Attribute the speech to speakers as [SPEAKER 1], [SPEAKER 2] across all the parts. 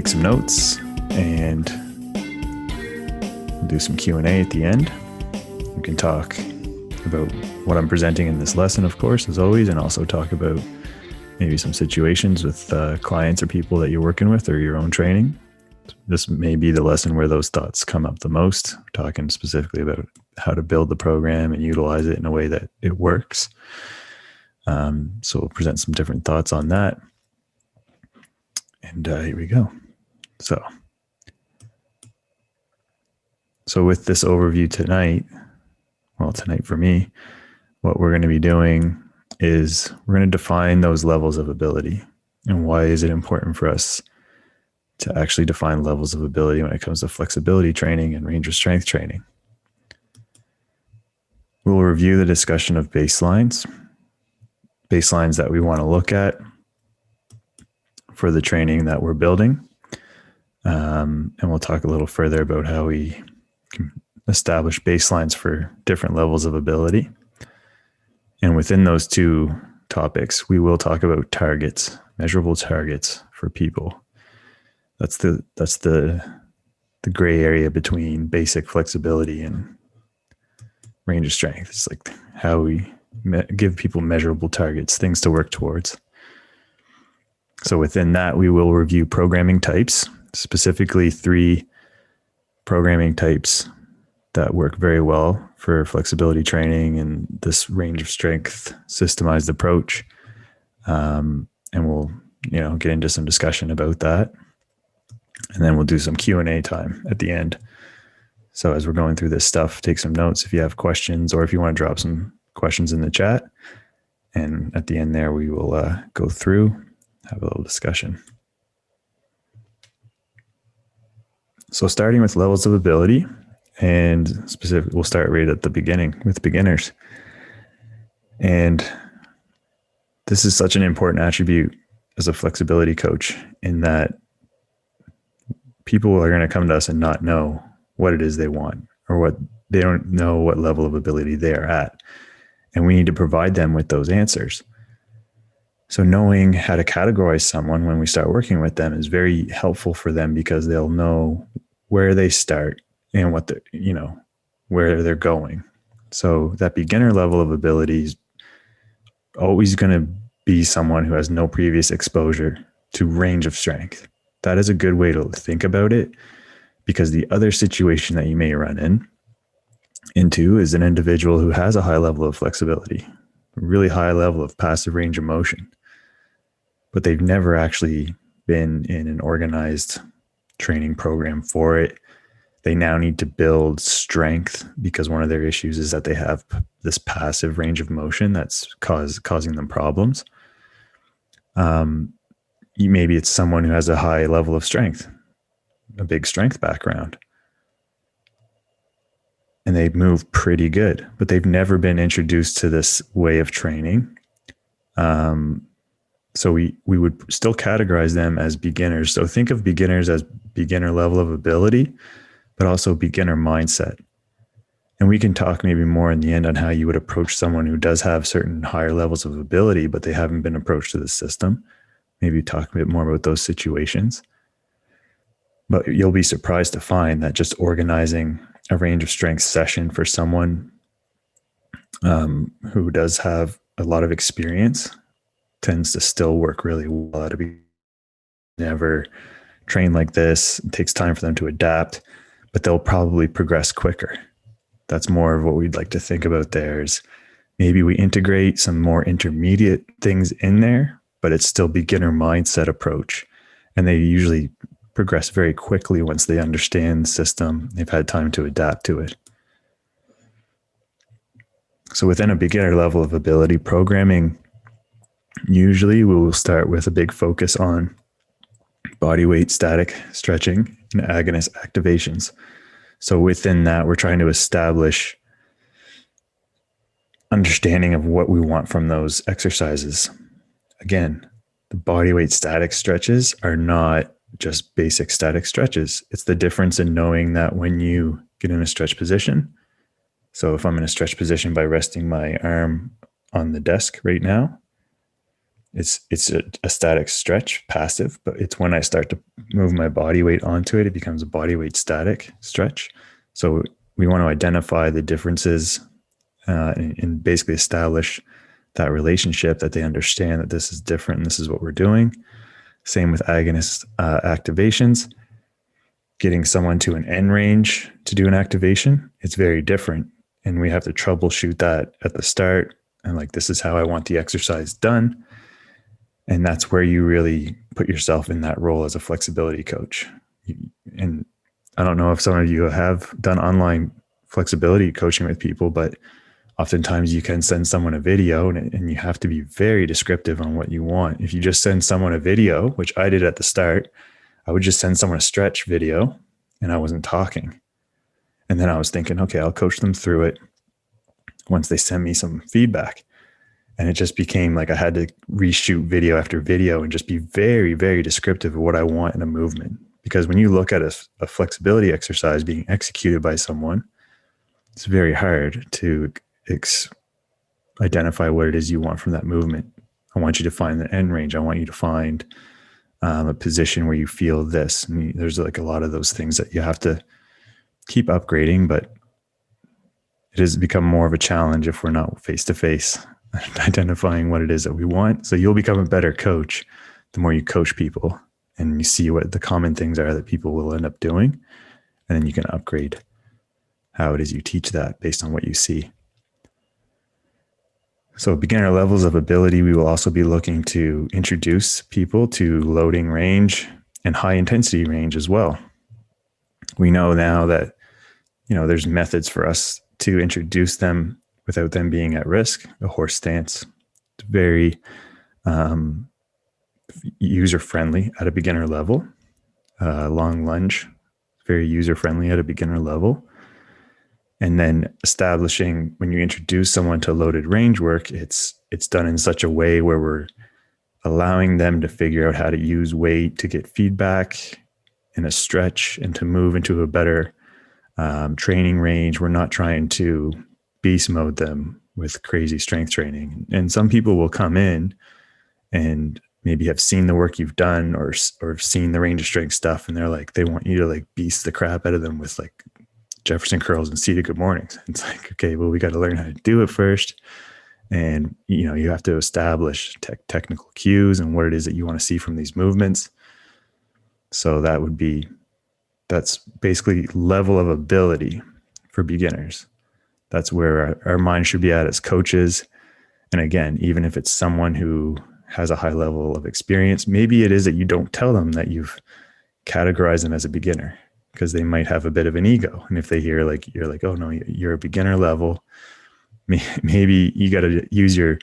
[SPEAKER 1] take some notes and do some Q&A at the end. We can talk about what I'm presenting in this lesson, of course, as always, and also talk about maybe some situations with clients or people that you're working with or your own training. This may be the lesson where those thoughts come up the most. We're talking specifically about how to build the program and utilize it in a way that it works. So we'll present some different thoughts on that. And here we go. So with this overview tonight for me, what we're going to be doing is we're going to define those levels of ability. And why is it important for us to actually define levels of ability when it comes to flexibility training and range of strength training? We'll review the discussion of baselines that we want to look at for the training that we're building. And we'll talk a little further about how we can establish baselines for different levels of ability. And within those two topics, we will talk about targets, measurable targets for people. That's the gray area between basic flexibility and range of strength. It's like how we give people measurable targets, things to work towards. So within that, we will review programming types, specifically 3 programming types that work very well for flexibility training and this range of strength systemized approach. And we'll, get into some discussion about that. And then we'll do some Q&A time at the end. So as we're going through this stuff, take some notes if you have questions, or if you want to drop some questions in the chat. And at the end there, we will go through, have a little discussion. So starting with levels of ability, and specifically, we'll start right at the beginning with beginners. And this is such an important attribute as a flexibility coach, in that people are going to come to us and not know what it is they want, or what they don't know what level of ability they are at. And we need to provide them with those answers. So knowing how to categorize someone when we start working with them is very helpful for them, because they'll know where they start and what where they're going. So that beginner level of ability is always going to be someone who has no previous exposure to range of strength. That is a good way to think about it, because the other situation that you may run into is an individual who has a high level of flexibility, a really high level of passive range of motion, but they've never actually been in an organized training program for it. They now need to build strength because one of their issues is that they have this passive range of motion that's causing them problems. Maybe it's someone who has a high level of strength, a big strength background, and they move pretty good, but they've never been introduced to this way of training. So we would still categorize them as beginners. So think of beginners as beginner level of ability, but also beginner mindset. And we can talk maybe more in the end on how you would approach someone who does have certain higher levels of ability, but they haven't been approached to the system. Maybe talk a bit more about those situations. But you'll be surprised to find that just organizing a range of strength session for someone who does have a lot of experience tends to still work really well. To be never trained like this, it takes time for them to adapt, but they'll probably progress quicker. That's more of what we'd like to think about there, is maybe we integrate some more intermediate things in there, but it's still beginner mindset approach. And they usually progress very quickly once they understand the system. They've had time to adapt to it. So within a beginner level of ability programming, usually we will start with a big focus on body weight static stretching and agonist activations. So within that, we're trying to establish understanding of what we want from those exercises. Again, the body weight static stretches are not just basic static stretches. It's the difference in knowing that when you get in a stretch position. So if I'm in a stretch position by resting my arm on the desk right now, It's a static stretch, passive, but it's when I start to move my body weight onto it, it becomes a body weight static stretch. So we want to identify the differences and basically establish that relationship, that they understand that this is different and this is what we're doing. Same with agonist activations. Getting someone to an end range to do an activation, it's very different. And we have to troubleshoot that at the start. And like, this is how I want the exercise done. And that's where you really put yourself in that role as a flexibility coach. And I don't know if some of you have done online flexibility coaching with people, but oftentimes you can send someone a video and you have to be very descriptive on what you want. If you just send someone a video, which I did at the start, I would just send someone a stretch video and I wasn't talking. And then I was thinking, okay, I'll coach them through it once they send me some feedback. And it just became like I had to reshoot video after video and just be very, very descriptive of what I want in a movement. Because when you look at a flexibility exercise being executed by someone, it's very hard to identify what it is you want from that movement. I want you to find the end range. I want you to find a position where you feel this. And there's like a lot of those things that you have to keep upgrading, but it has become more of a challenge if we're not face to face identifying what it is that we want. So you'll become a better coach the more you coach people and you see what the common things are that people will end up doing. And then you can upgrade how it is you teach that based on what you see. So beginner levels of ability, we will also be looking to introduce people to loading range and high intensity range as well. We know now that, there's methods for us to introduce them without them being at risk. A horse stance, it's very user-friendly at a beginner level. Long lunge, very user-friendly at a beginner level. And then establishing, when you introduce someone to loaded range work, it's done in such a way where we're allowing them to figure out how to use weight to get feedback in a stretch and to move into a better training range. We're not trying to beast mode them with crazy strength training. And some people will come in and maybe have seen the work you've done or seen the range of strength stuff. And they're like, they want you to like beast the crap out of them with like Jefferson curls and seated good mornings. It's like, okay, well, we got to learn how to do it first. And, you have to establish technical cues and what it is that you want to see from these movements. So that's basically level of ability for beginners. That's where our mind should be at as coaches. And again, even if it's someone who has a high level of experience, maybe it is that you don't tell them that you've categorized them as a beginner, because they might have a bit of an ego. And if they hear like, you're like, oh no, you're a beginner level, maybe you got to use your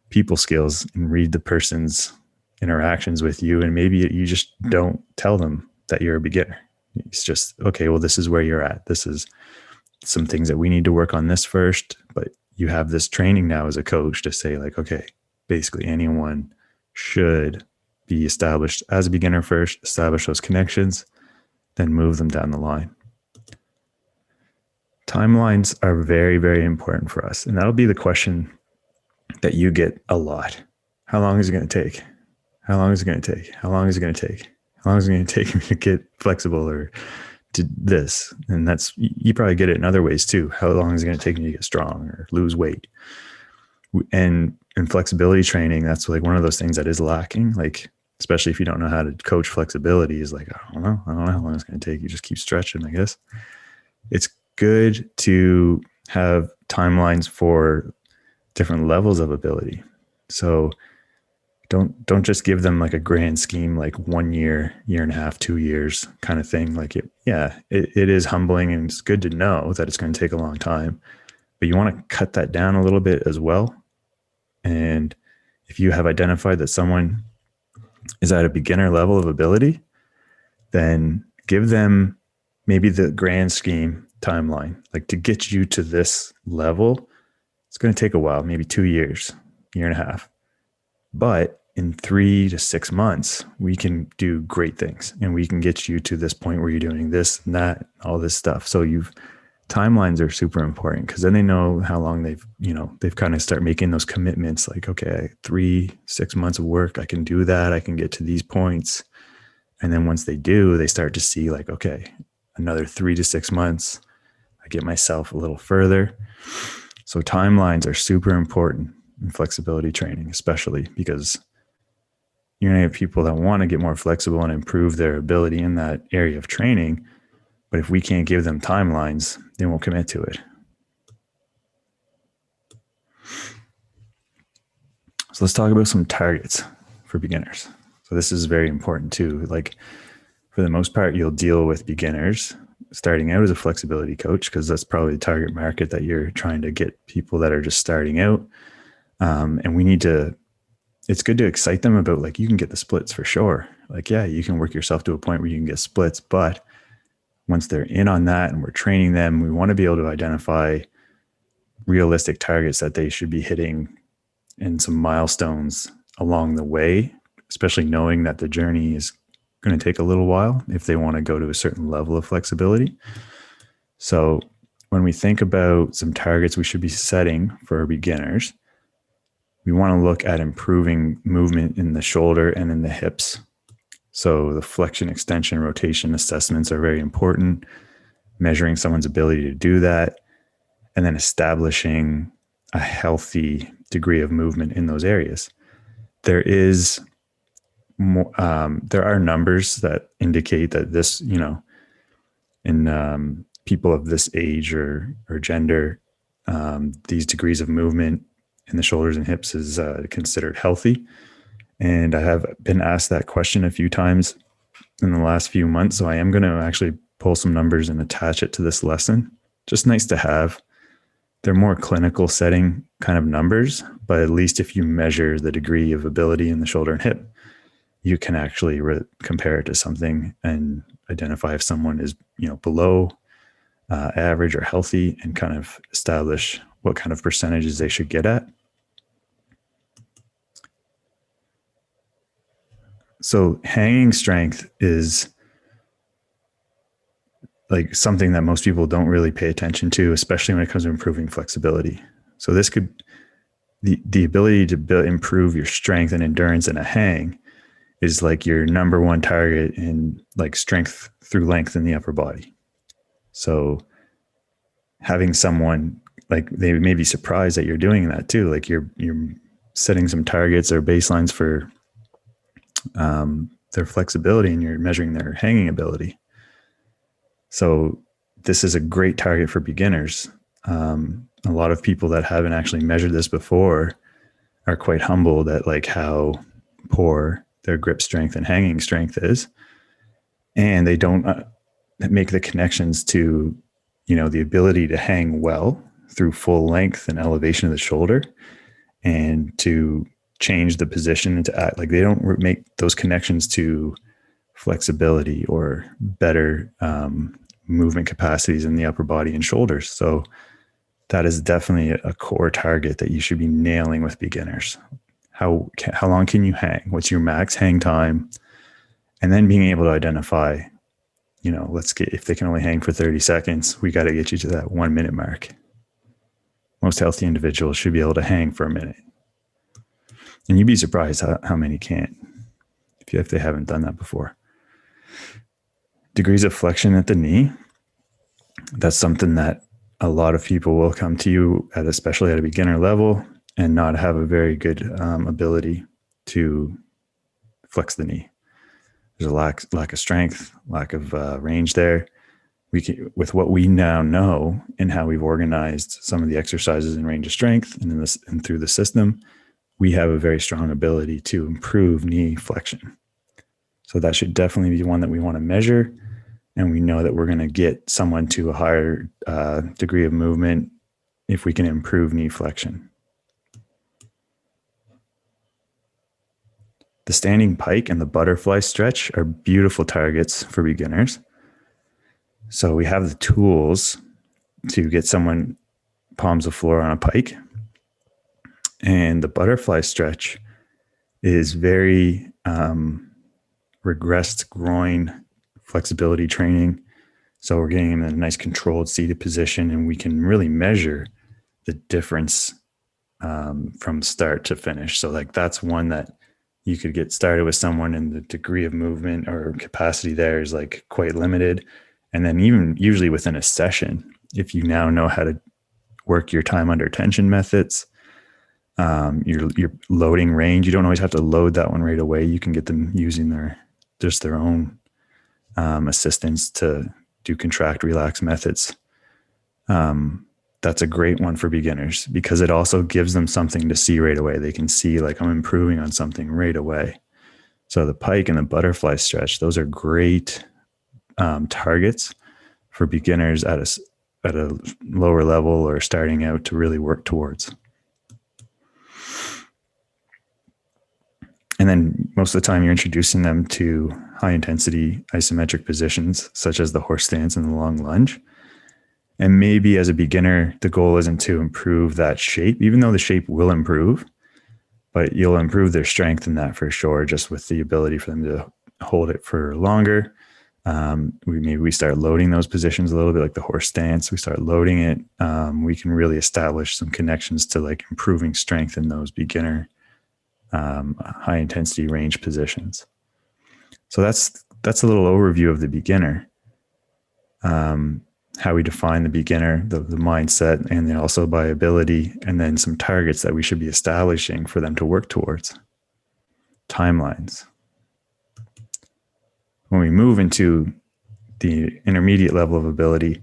[SPEAKER 1] people skills and read the person's interactions with you. And maybe you just don't tell them that you're a beginner. It's just, okay, well, this is where you're at. This is some things that we need to work on this first, but you have this training now as a coach to say like, okay, basically anyone should be established as a beginner first, establish those connections, then move them down the line. Timelines are very, very important for us. And that'll be the question that you get a lot. How long is it going to take? How long is it going to take? How long is it going to take? How long is it going to take me to get flexible or to this? And that's, you probably get it in other ways too. How long is it going to take me to get strong or lose weight? And in flexibility training, that's like one of those things that is lacking. Like, especially if you don't know how to coach flexibility, is like, I don't know how long it's going to take. You just keep stretching, I guess. It's good to have timelines for different levels of ability. So don't just give them like a grand scheme, like 1 year, year and a half, 2 years kind of thing. Like it is humbling and it's good to know that it's going to take a long time, but you want to cut that down a little bit as well. And if you have identified that someone is at a beginner level of ability, then give them maybe the grand scheme timeline, like to get you to this level. It's going to take a while, maybe 2 years, year and a half, but in 3 to 6 months, we can do great things and we can get you to this point where you're doing this and that, all this stuff. So you've timelines are super important because then they know how long they've kind of start making those commitments like, okay, 3-6 months of work, I can do that. I can get to these points. And then once they do, they start to see like, okay, another 3 to 6 months, I get myself a little further. So timelines are super important in flexibility training, especially because you're going to have people that want to get more flexible and improve their ability in that area of training. But if we can't give them timelines, they won't commit to it. So let's talk about some targets for beginners. So this is very important too. Like for the most part, you'll deal with beginners starting out as a flexibility coach because that's probably the target market that you're trying to get people that are just starting out. And we need to, it's good to excite them about like, you can get the splits for sure. Like, yeah, you can work yourself to a point where you can get splits, but once they're in on that and we're training them, we want to be able to identify realistic targets that they should be hitting and some milestones along the way, especially knowing that the journey is going to take a little while if they want to go to a certain level of flexibility. So when we think about some targets we should be setting for our beginners, we want to look at improving movement in the shoulder and in the hips. So the flexion, extension, rotation assessments are very important, measuring someone's ability to do that, and then establishing a healthy degree of movement in those areas. There is more, there are numbers that indicate that this, in people of this age or gender, these degrees of movement in the shoulders and hips is considered healthy. And I have been asked that question a few times in the last few months. So I am going to actually pull some numbers and attach it to this lesson. Just nice to have. They're more clinical setting kind of numbers, but at least if you measure the degree of ability in the shoulder and hip, you can actually compare it to something and identify if someone is, below average or healthy and kind of establish what kind of percentages they should get at. So hanging strength is like something that most people don't really pay attention to, especially when it comes to improving flexibility. So this could, the ability to improve your strength and endurance in a hang is like your number one target in like strength through length in the upper body. So having someone like, they may be surprised that you're doing that too. Like you're setting some targets or baselines for their flexibility and you're measuring their hanging ability. So this is a great target for beginners. A lot of people that haven't actually measured this before are quite humbled at like how poor their grip strength and hanging strength is. And they don't make the connections to, the ability to hang well through full length and elevation of the shoulder and to change the position and to act like they don't make those connections to flexibility or better movement capacities in the upper body and shoulders. So that is definitely a core target that you should be nailing with beginners. How long can you hang? What's your max hang time? And then being able to identify, if they can only hang for 30 seconds, we got to get you to that 1 minute mark. Most healthy individuals should be able to hang for a minute. And you'd be surprised how many can't if they haven't done that before. Degrees of flexion at the knee. That's something that a lot of people will come to you at, especially at a beginner level, and not have a very good ability to flex the knee. There's a lack of strength, lack of range there. With what we now know and how we've organized some of the exercises in range of strength and through the system, we have a very strong ability to improve knee flexion. So that should definitely be one that we want to measure. And we know that we're going to get someone to a higher degree of movement if we can improve knee flexion. The standing pike and the butterfly stretch are beautiful targets for beginners. So we have the tools to get someone palms of floor on a pike. And the butterfly stretch is very regressed groin flexibility training. So we're getting in a nice controlled seated position, and we can really measure the difference from start to finish. So like that's one that you could get started with someone, and the degree of movement or capacity there is like quite limited. And then even usually within a session, if you now know how to work your time under tension methods, your loading range, you don't always have to load that one right away. You can get them using their own assistance to do contract relax methods. That's a great one for beginners because it also gives them something to see right away. They can see like I'm improving on something right away. So the pike and the butterfly stretch, those are great targets for beginners at a lower level or starting out to really work towards. And then most of the time you're introducing them to high intensity isometric positions, such as the horse stance and the long lunge. And maybe as a beginner, the goal isn't to improve that shape, even though the shape will improve, but you'll improve their strength in that for sure, just with the ability for them to hold it for longer. We start loading those positions a little bit, like the horse stance. We start loading it. We can really establish some connections to like improving strength in those beginner high intensity range positions. So that's a little overview of the beginner. How we define the beginner, the mindset, and then also by ability, and then some targets that we should be establishing for them to work towards. Timelines. When we move into the intermediate level of ability,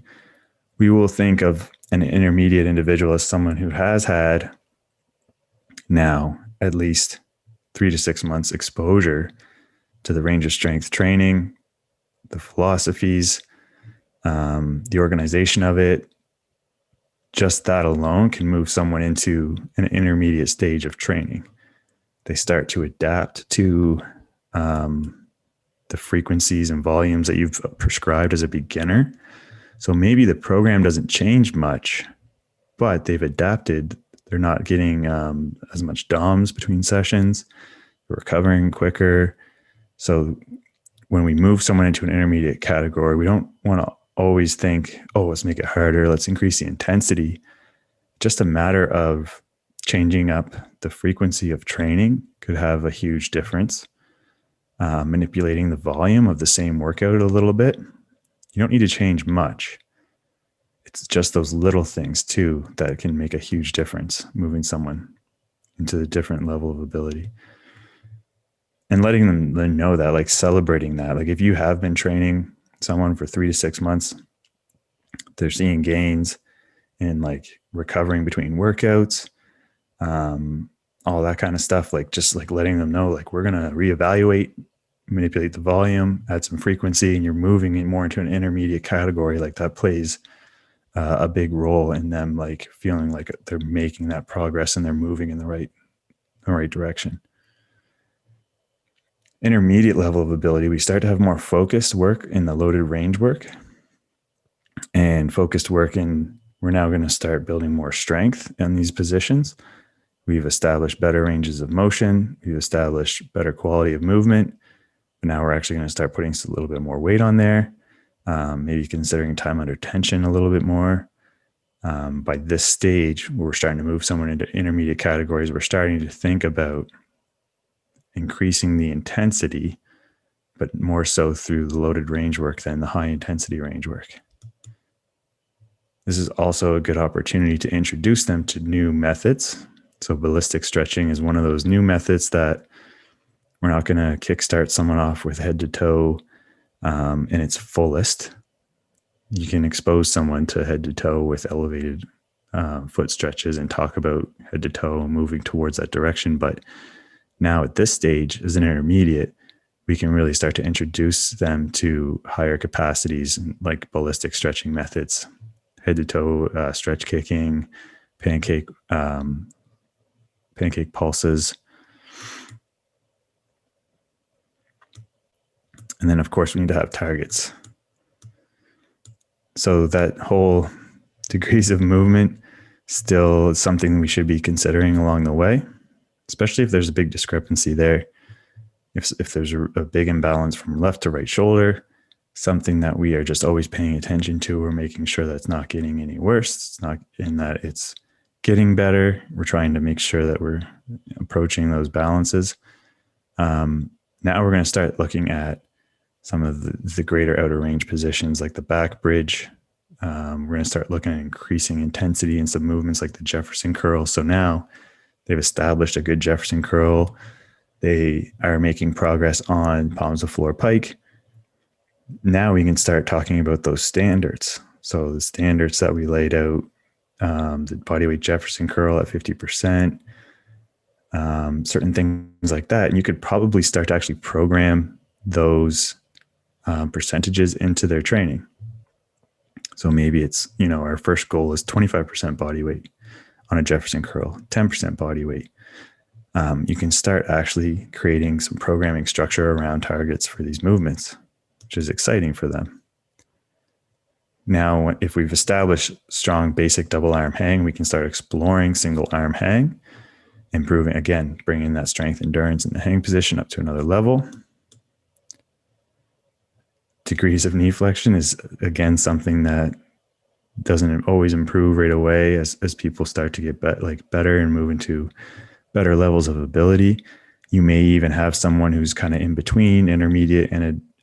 [SPEAKER 1] we will think of an intermediate individual as someone who has had now at least 3 to 6 months exposure to the range of strength training, the philosophies, the organization of it. Just that alone can move someone into an intermediate stage of training. They start to adapt to the frequencies and volumes that you've prescribed as a beginner. So maybe the program doesn't change much, but they've adapted. They're not getting as much DOMs between sessions. They're recovering quicker. So when we move someone into an intermediate category, we don't want to always think, oh, let's make it harder. Let's increase the intensity. Just a matter of changing up the frequency of training could have a huge difference. Manipulating the volume of the same workout a little bit. You don't need to change much. It's just those little things too that can make a huge difference, moving someone into a different level of ability. And letting them know that, like celebrating that. Like if you have been training someone for 3 to 6 months, they're seeing gains in like recovering between workouts, all that kind of stuff. Like just like letting them know, like we're going to reevaluate, manipulate the volume, add some frequency, and you're moving it more into an intermediate category. Like that plays a big role in them, like feeling like they're making that progress and they're moving in the right direction. Intermediate level of ability, we start to have more focused work in the loaded range work, and focused work in, we're now going to start building more strength in these positions. We've established better ranges of motion. We've established better quality of movement. But now we're actually going to start putting a little bit more weight on there. Maybe considering time under tension a little bit more. By this stage, we're starting to move someone into intermediate categories. We're starting to think about increasing the intensity, but more so through the loaded range work than the high intensity range work. This is also a good opportunity to introduce them to new methods. So ballistic stretching is one of those new methods that we're not going to kickstart someone off with head to toe in its fullest. You can expose someone to head to toe with elevated foot stretches and talk about head to toe moving towards that direction. But now at this stage, as an intermediate, we can really start to introduce them to higher capacities like ballistic stretching methods, head to toe stretch kicking, pancake pulses. And then, of course, we need to have targets. So that whole degrees of movement still is something we should be considering along the way, especially if there's a big discrepancy there. If there's a big imbalance from left to right shoulder, something that we are just always paying attention to. We're making sure that it's not getting any worse. It's not in that it's getting better. We're trying to make sure that we're approaching those balances. Now we're going to start looking at some of the greater outer range positions like the back bridge. We're going to start looking at increasing intensity in some movements like the Jefferson curl. So now they've established a good Jefferson curl. They are making progress on palms of floor pike. Now we can start talking about those standards. So the standards that we laid out, the bodyweight Jefferson curl at 50%, certain things like that. And you could probably start to actually program those percentages into their training. So maybe it's, our first goal is 25% body weight on a Jefferson curl, 10% body weight. You can start actually creating some programming structure around targets for these movements, which is exciting for them. Now, if we've established strong basic double arm hang, we can start exploring single arm hang, improving, again, bringing that strength, endurance in the hang position up to another level. Degrees of knee flexion is, again, something that doesn't always improve right away as people start to get better and move into better levels of ability. You may even have someone who's kind of in between intermediate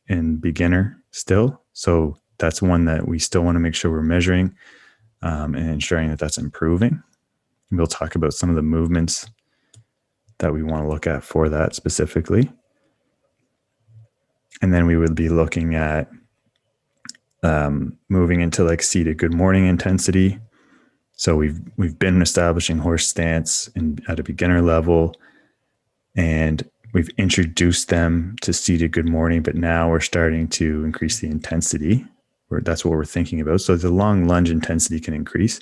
[SPEAKER 1] and beginner still. So that's one that we still want to make sure we're measuring and ensuring that that's improving. We'll talk about some of the movements that we want to look at for that specifically. And then we would be looking at moving into like seated good morning intensity. So we've been establishing horse stance at a beginner level, and we've introduced them to seated good morning, but now we're starting to increase the intensity. That's what we're thinking about. So the long lunge intensity can increase,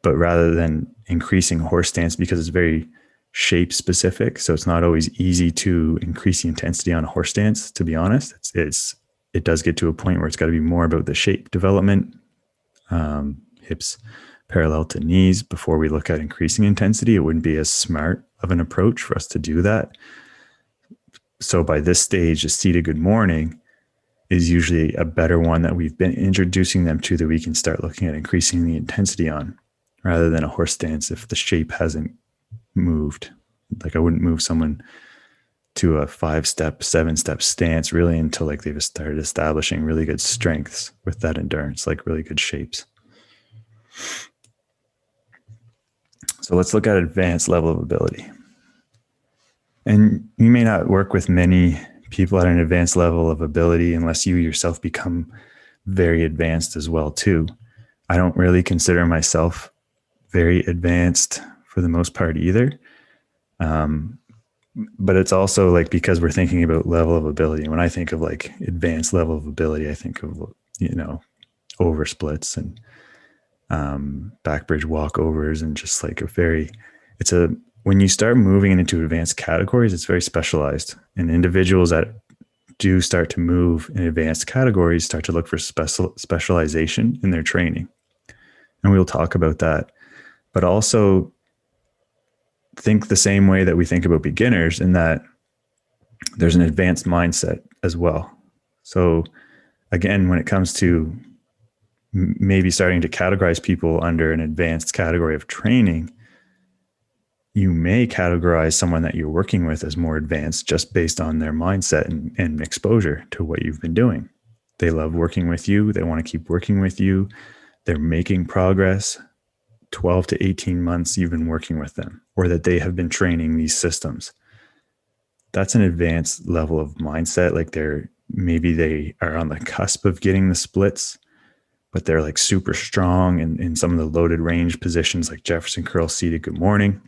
[SPEAKER 1] but rather than increasing horse stance, because it's very shape specific, so it's not always easy to increase the intensity on a horse stance, to be honest. It does get to a point where it's got to be more about the shape development, hips parallel to knees before we look at increasing intensity. It wouldn't be as smart of an approach for us to do that. So by this stage, a seated good morning is usually a better one that we've been introducing them to, that we can start looking at increasing the intensity on, rather than a horse stance if the shape hasn't moved. Like, I wouldn't move someone to a 5-step, 7-step stance really until like they've started establishing really good strengths with that endurance, like really good shapes. So let's look at advanced level of ability. And you may not work with many people at an advanced level of ability unless you yourself become very advanced as well too. I don't really consider myself very advanced for the most part either. But it's also like, because we're thinking about level of ability. When I think of like advanced level of ability, I think of, over splits and back bridge walkovers, and just like when you start moving into advanced categories, it's very specialized, and individuals that do start to move in advanced categories start to look for specialization in their training. And we'll talk about that, but also think the same way that we think about beginners, in that there's an advanced mindset as well. So again, when it comes to maybe starting to categorize people under an advanced category of training, you may categorize someone that you're working with as more advanced just based on their mindset and exposure to what you've been doing. They love working with you. They want to keep working with you. They're making progress. 12 to 18 months you've been working with them, or that they have been training these systems. That's an advanced level of mindset. Like maybe they are on the cusp of getting the splits, but they're like super strong in some of the loaded range positions like Jefferson curl, seated good morning.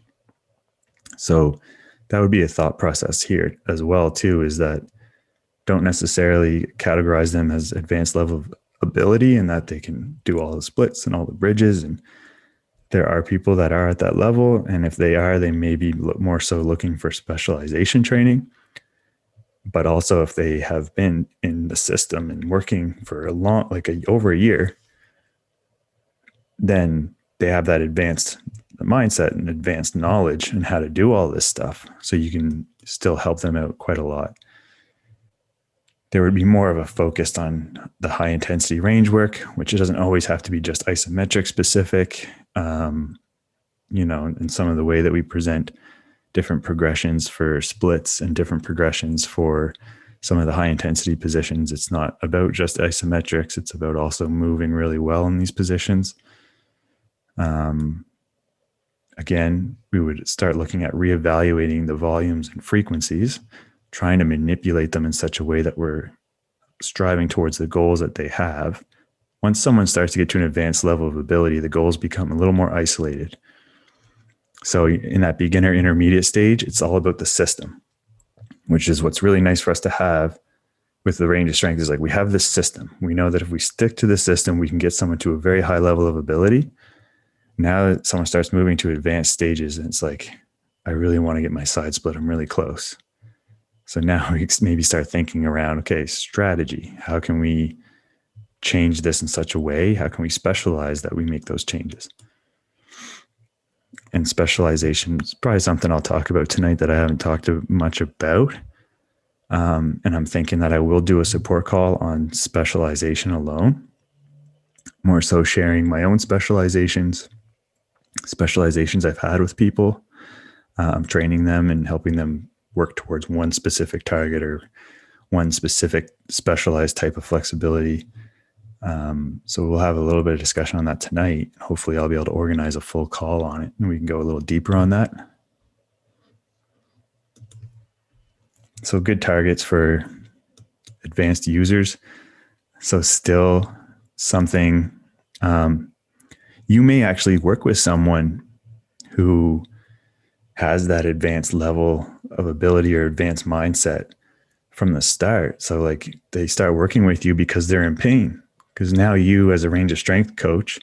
[SPEAKER 1] So that would be a thought process here as well too, is that don't necessarily categorize them as advanced level of ability and that they can do all the splits and all the bridges. And there are people that are at that level. And if they are, they may be more so looking for specialization training. But also if they have been in the system and working for over a year, then they have that advanced mindset and advanced knowledge and how to do all this stuff. So you can still help them out quite a lot. there would be more of a focus on the high intensity range work, which it doesn't always have to be just isometric specific. In some of the way that we present different progressions for splits and different progressions for some of the high intensity positions. It's not about just isometrics. It's about also moving really well in these positions. Again, we would start looking at reevaluating the volumes and frequencies, trying to manipulate them in such a way that we're striving towards the goals that they have. Once someone starts to get to an advanced level of ability, the goals become a little more isolated. So in that beginner intermediate stage, it's all about the system, which is what's really nice for us to have with the range of strength is like we have this system. We know that if we stick to the system, we can get someone to a very high level of ability. Now that someone starts moving to advanced stages, and it's like, I really want to get my side split. I'm really close. So now we maybe start thinking around, okay, strategy. How can we change this in such a way? How can we specialize that we make those changes? And specialization is probably something I'll talk about tonight that I haven't talked much about. And I'm thinking that I will do a support call on specialization alone, more so sharing my own specializations I've had with people, training them and helping them work towards one specific target or one specific specialized type of flexibility. So we'll have a little bit of discussion on that tonight. Hopefully I'll be able to organize a full call on it and we can go a little deeper on that. So good targets for advanced users. So still something, you may actually work with someone who has that advanced level of ability or advanced mindset from the start. So like they start working with you because they're in pain. Because now you, as a range of strength coach,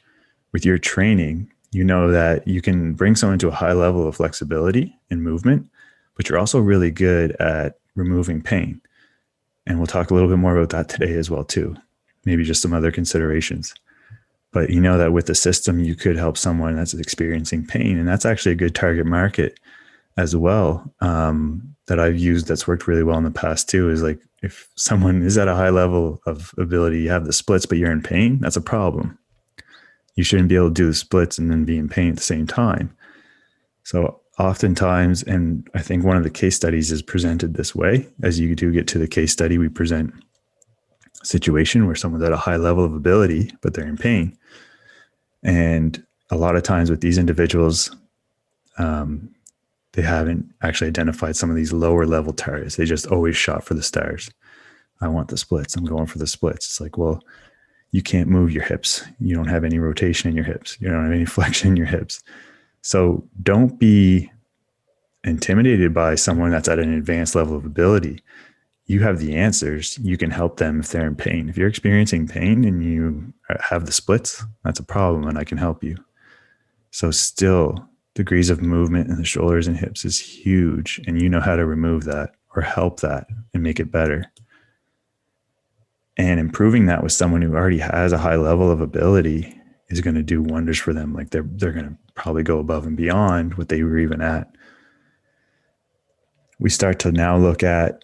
[SPEAKER 1] with your training, you know that you can bring someone to a high level of flexibility and movement, but you're also really good at removing pain. And we'll talk a little bit more about that today as well, too. Maybe just some other considerations. But you know that with the system, you could help someone that's experiencing pain. And that's actually a good target market as well, that I've used that's worked really well in the past, too, is like, if someone is at a high level of ability, you have the splits, but you're in pain, that's a problem. You shouldn't be able to do the splits and then be in pain at the same time. So oftentimes, and I think one of the case studies is presented this way. As you do get to the case study, we present a situation where someone's at a high level of ability, but they're in pain. And a lot of times with these individuals, they haven't actually identified some of these lower level targets. They just always shot for the stars. I want the splits. I'm going for the splits. It's like, well, you can't move your hips. You don't have any rotation in your hips. You don't have any flexion in your hips. So don't be intimidated by someone that's at an advanced level of ability. You have the answers. You can help them if they're in pain. If you're experiencing pain and you have the splits, that's a problem and I can help you. So still, degrees of movement in the shoulders and hips is huge, and you know how to remove that or help that and make it better. And improving that with someone who already has a high level of ability is going to do wonders for them. Like they're going to probably go above and beyond what they were even at. We start to now look at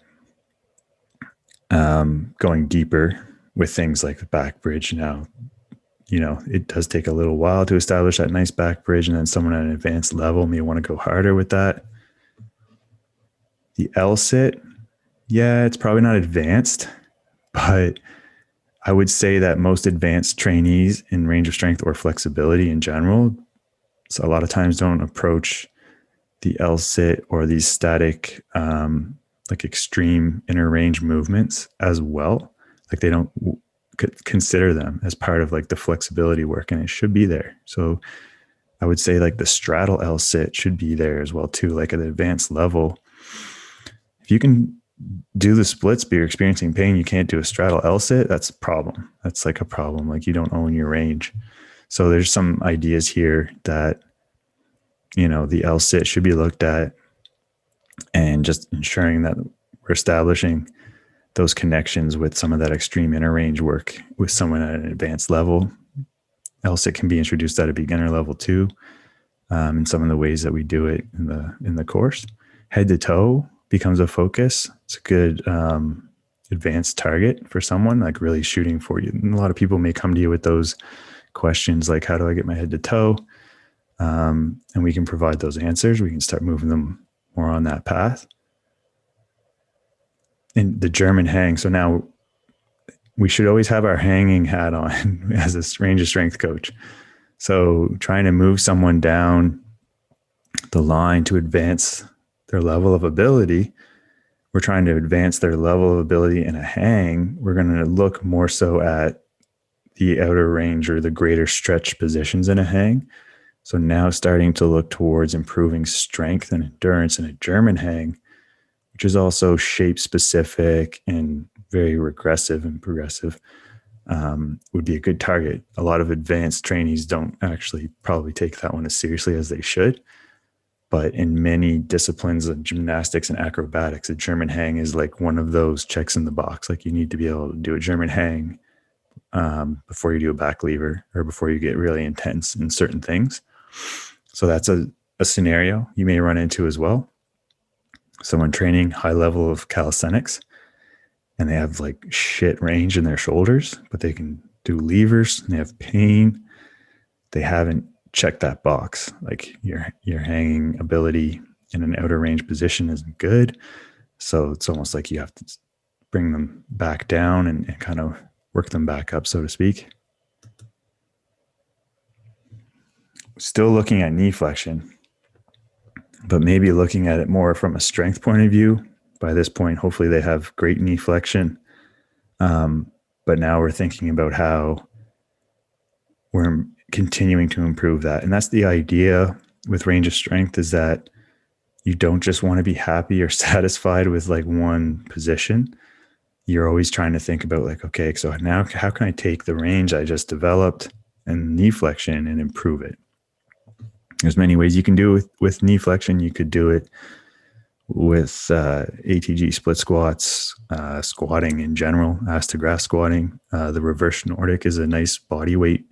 [SPEAKER 1] going deeper with things like the back bridge. Now, you know, it does take a little while to establish that nice back bridge, and then someone at an advanced level may want to go harder with that. The L-sit, yeah, it's probably not advanced, but I would say that most advanced trainees in range of strength or flexibility in general, so a lot of times don't approach the L-sit or these static, like extreme inner range movements as well. Like they don't consider them as part of like the flexibility work, and it should be there. So I would say like the straddle L-sit should be there as well too, like at the advanced level. If you can do the splits but you're experiencing pain, you can't do a straddle L-sit, that's a problem. That's like a problem. Like you don't own your range. So there's some ideas here that, you know, the L-sit should be looked at, and just ensuring that we're establishing those connections with some of that extreme inner range work with someone at an advanced level. Else it can be introduced at a beginner level too, in some of the ways that we do it in the course. Head to toe becomes a focus. It's a good advanced target for someone, like really shooting for you. And a lot of people may come to you with those questions like, how do I get my head to toe? And we can provide those answers. We can start moving them more on that path. And the German hang. So now we should always have our hanging hat on as a range of strength coach. So trying to move someone down the line to advance their level of ability, we're trying to advance their level of ability in a hang. We're going to look more so at the outer range or the greater stretch positions in a hang. So now starting to look towards improving strength and endurance in a German hang, which is also shape specific and very regressive and progressive, would be a good target. A lot of advanced trainees don't actually probably take that one as seriously as they should. But in many disciplines of gymnastics and acrobatics, a German hang is like one of those checks in the box. Like you need to be able to do a German hang before you do a back lever or before you get really intense in certain things. So that's a scenario you may run into as well. Someone training high level of calisthenics and they have like shit range in their shoulders, but they can do levers and they have pain. They haven't checked that box. Like your hanging ability in an outer range position isn't good. So it's almost like you have to bring them back down and kind of work them back up, so to speak. Still looking at knee flexion, but maybe looking at it more from a strength point of view. By this point, hopefully they have great knee flexion. But now we're thinking about how we're continuing to improve that. And that's the idea with range of strength, is that you don't just want to be happy or satisfied with like one position. You're always trying to think about like, okay, so now how can I take the range I just developed and knee flexion and improve it? There's many ways you can do it with knee flexion. You could do it with ATG split squats, squatting in general, ass to grass squatting. The reverse Nordic is a nice body weight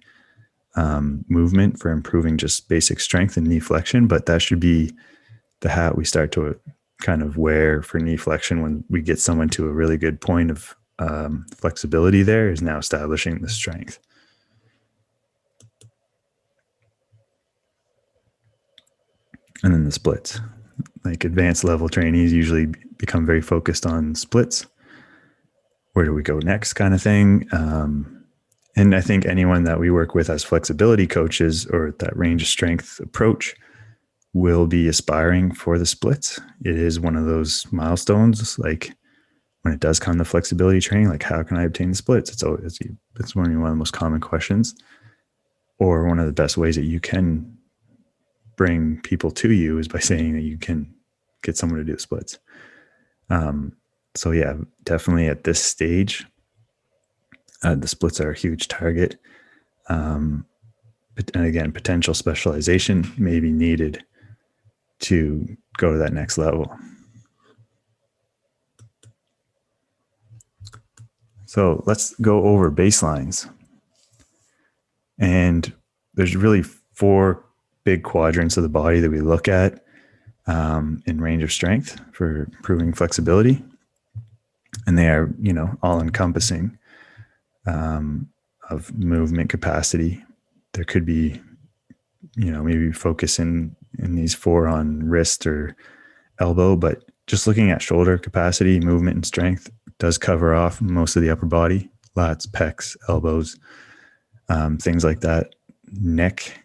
[SPEAKER 1] movement for improving just basic strength and knee flexion, but that should be the hat we start to kind of wear for knee flexion when we get someone to a really good point of flexibility. There is now establishing the strength. And then the splits, like advanced level trainees usually become very focused on splits. Where do we go next kind of thing? And I think anyone that we work with as flexibility coaches or that range of strength approach will be aspiring for the splits. It is one of those milestones. Like when it does come to flexibility training, like how can I obtain the splits? It's one of the most common questions, or one of the best ways that you can bring people to you is by saying that you can get someone to do the splits. So yeah, definitely at this stage, the splits are a huge target. And again, potential specialization may be needed to go to that next level. So let's go over baselines. And there's really 4 big quadrants of the body that we look at in range of strength for improving flexibility. And they are, all encompassing of movement capacity. There could be, maybe focus in these 4 on wrist or elbow, but just looking at shoulder capacity, movement, and strength does cover off most of the upper body, lats, pecs, elbows, things like that. Neck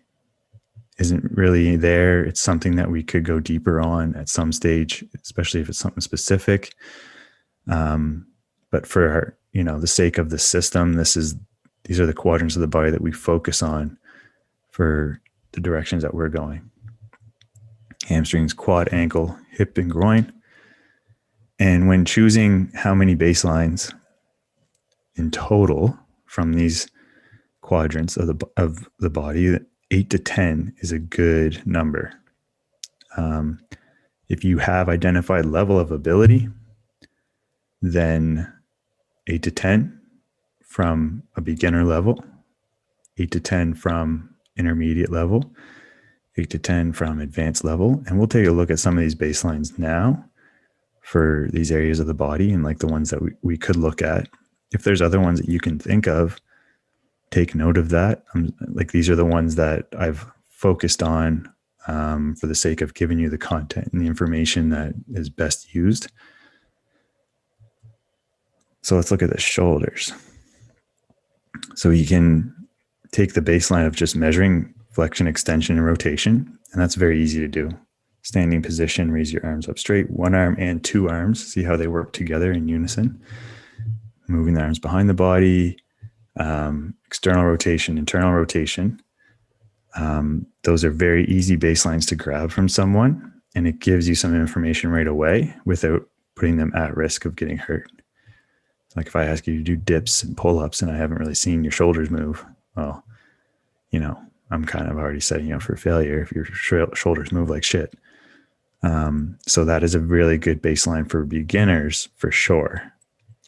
[SPEAKER 1] isn't really there. It's something that we could go deeper on at some stage, especially if it's something specific. But for the sake of the system, these are the quadrants of the body that we focus on for the directions that we're going. Hamstrings, quad, ankle, hip, and groin. And when choosing how many baselines in total from these quadrants of the body, 8 to 10 is a good number. If you have identified level of ability, then 8 to 10 from a beginner level, 8 to 10 from intermediate level, 8 to 10 from advanced level. And we'll take a look at some of these baselines now for these areas of the body and like the ones that we could look at. If there's other ones that you can think of, take note of that. Like these are the ones that I've focused on for the sake of giving you the content and the information that is best used. So let's look at the shoulders. So you can take the baseline of just measuring flexion, extension, and rotation, and that's very easy to do. Standing position, raise your arms up straight, one arm and two arms. See how they work together in unison. Moving the arms behind the body, external rotation, internal rotation. Those are very easy baselines to grab from someone, and it gives you some information right away without putting them at risk of getting hurt. Like if I ask you to do dips and pull-ups and I haven't really seen your shoulders move, well, I'm kind of already setting you up for failure if your shoulders move like shit. So that is a really good baseline for beginners for sure.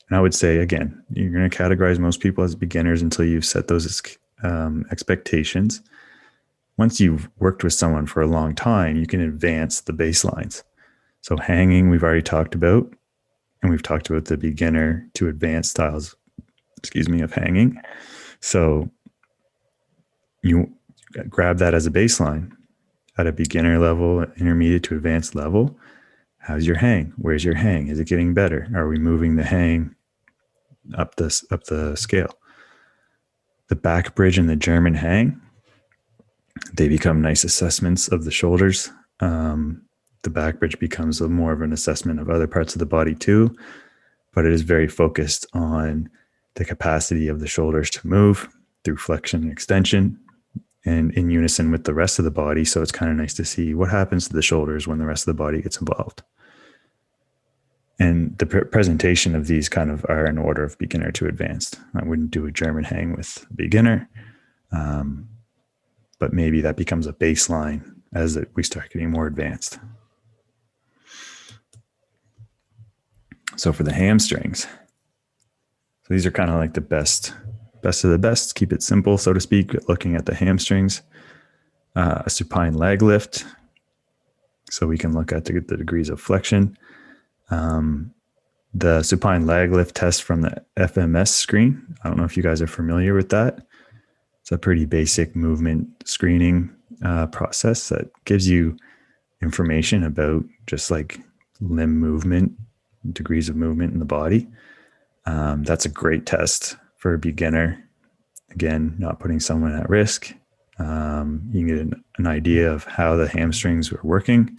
[SPEAKER 1] And I would say, again, you're going to categorize most people as beginners until you've set those expectations. Once you've worked with someone for a long time, you can advance the baselines. So hanging, we've already talked about, and we've talked about the beginner to advanced styles, of hanging. So you grab that as a baseline at a beginner level, intermediate to advanced level. How's your hang? Where's your hang? Is it getting better? Are we moving the hang up the scale? The back bridge and the German hang, they become nice assessments of the shoulders. The back bridge becomes more of an assessment of other parts of the body too, but it is very focused on the capacity of the shoulders to move through flexion and extension and in unison with the rest of the body. So it's kind of nice to see what happens to the shoulders when the rest of the body gets involved. And the presentation of these kind of are in order of beginner to advanced. I wouldn't do a German hang with a beginner, but maybe that becomes a baseline as we start getting more advanced. So for the hamstrings, so these are kind of like the best of the best. Keep it simple, so to speak, looking at the hamstrings. A supine leg lift, so we can look at the degrees of flexion. The supine leg lift test from the FMS screen. I don't know if you guys are familiar with that. It's a pretty basic movement screening process that gives you information about just like limb movement, degrees of movement in the body. That's a great test for a beginner. Again, not putting someone at risk. You can get an idea of how the hamstrings are working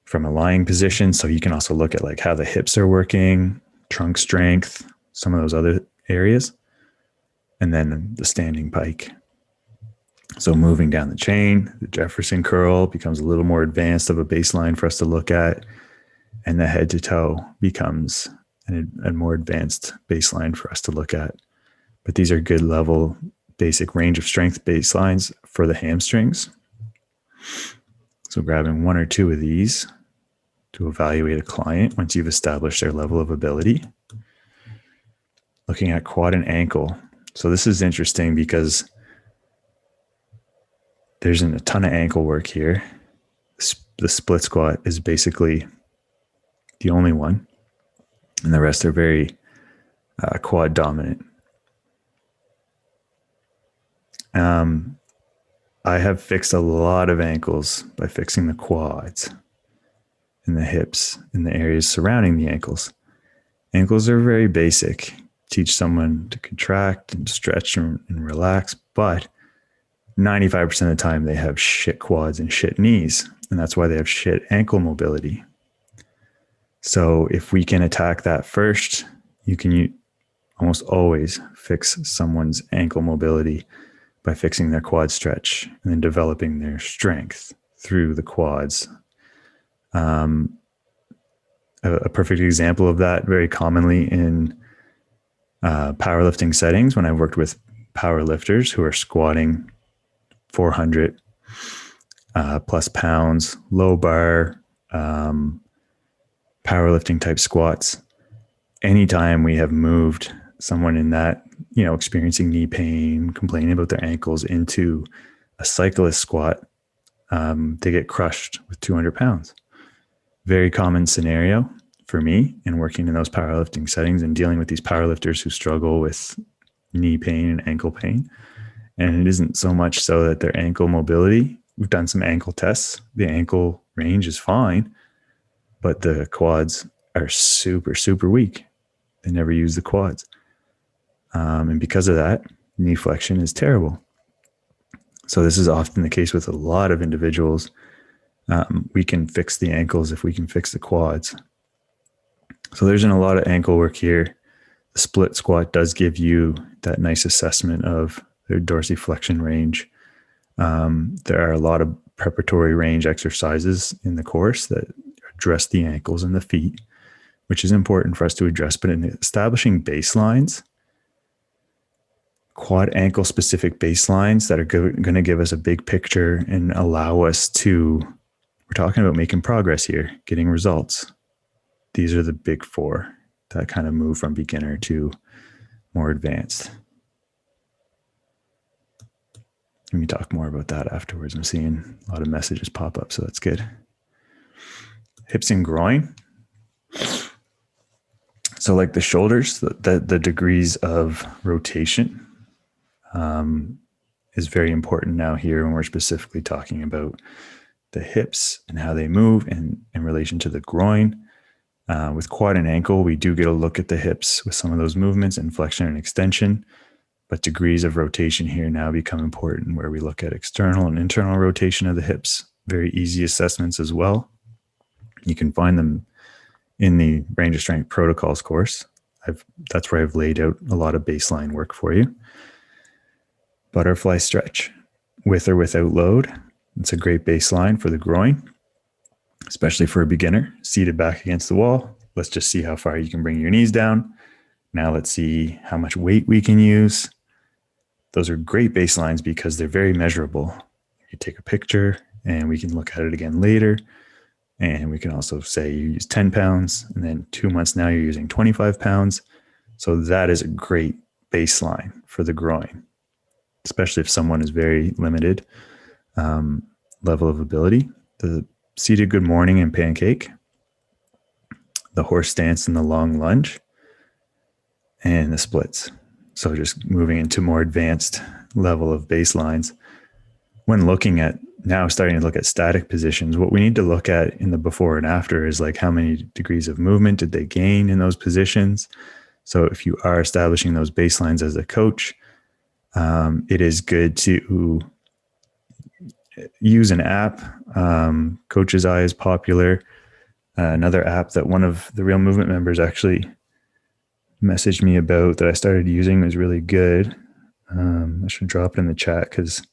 [SPEAKER 1] from a lying position. So you can also look at like how the hips are working, trunk strength, some of those other areas, and then the standing pike. So moving down the chain, the Jefferson curl becomes a little more advanced of a baseline for us to look at, and the head to toe becomes a more advanced baseline for us to look at. But these are good level, basic range of strength baselines for the hamstrings. So grabbing one or two of these to evaluate a client once you've established their level of ability. Looking at quad and ankle. So this is interesting because there's a ton of ankle work here. The split squat is basically the only one, and the rest are very quad dominant. I have fixed a lot of ankles by fixing the quads and the hips and the areas surrounding the ankles. Ankles are very basic. Teach someone to contract and stretch and relax, but 95% of the time they have shit quads and shit knees, and that's why they have shit ankle mobility. So if we can attack that first, you can almost always fix someone's ankle mobility by fixing their quad stretch and then developing their strength through the quads. A perfect example of that very commonly in powerlifting settings, when I've worked with powerlifters who are squatting 400 plus pounds, low bar, powerlifting type squats. Anytime we have moved someone in that, experiencing knee pain, complaining about their ankles into a cyclist squat, they get crushed with 200 pounds. Very common scenario for me in working in those powerlifting settings and dealing with these powerlifters who struggle with knee pain and ankle pain. And it isn't so much so that their ankle mobility, we've done some ankle tests, the ankle range is fine, but the quads are super, super weak. They never use the quads. And because of that, knee flexion is terrible. So this is often the case with a lot of individuals. We can fix the ankles if we can fix the quads. So there's a lot of ankle work here. The split squat does give you that nice assessment of their dorsiflexion range. There are a lot of preparatory range exercises in the course that address the ankles and the feet, which is important for us to address. But in establishing baselines, quad ankle specific baselines that are going to give us a big picture and allow us to, we're talking about making progress here, getting results. These are the big four that kind of move from beginner to more advanced. Let me talk more about that afterwards. I'm seeing a lot of messages pop up, so that's good. Hips and groin. So like the shoulders, the degrees of rotation is very important now here when we're specifically talking about the hips and how they move in relation to the groin. With quad and ankle, we do get a look at the hips with some of those movements and flexion and extension, but degrees of rotation here now become important where we look at external and internal rotation of the hips. Very easy assessments as well. You can find them in the range of strength protocols course. That's where I've laid out a lot of baseline work for you. Butterfly stretch, with or without load. It's a great baseline for the groin, especially for a beginner. Seated back against the wall. Let's just see how far you can bring your knees down. Now let's see how much weight we can use. Those are great baselines because they're very measurable. You take a picture and we can look at it again later. And we can also say you use 10 pounds and then 2 months now you're using 25 pounds. So that is a great baseline for the groin, especially if someone is very limited level of ability. The seated good morning and pancake, the horse stance and the long lunge, and the splits. So just moving into more advanced level of baselines. When looking at now starting to look at static positions, what we need to look at in the before and after is like how many degrees of movement did they gain in those positions. So if you are establishing those baselines as a coach, it is good to use an app. Coach's Eye is popular. Another app that one of the Real Movement members actually messaged me about that I started using was really good. I should drop it in the chat because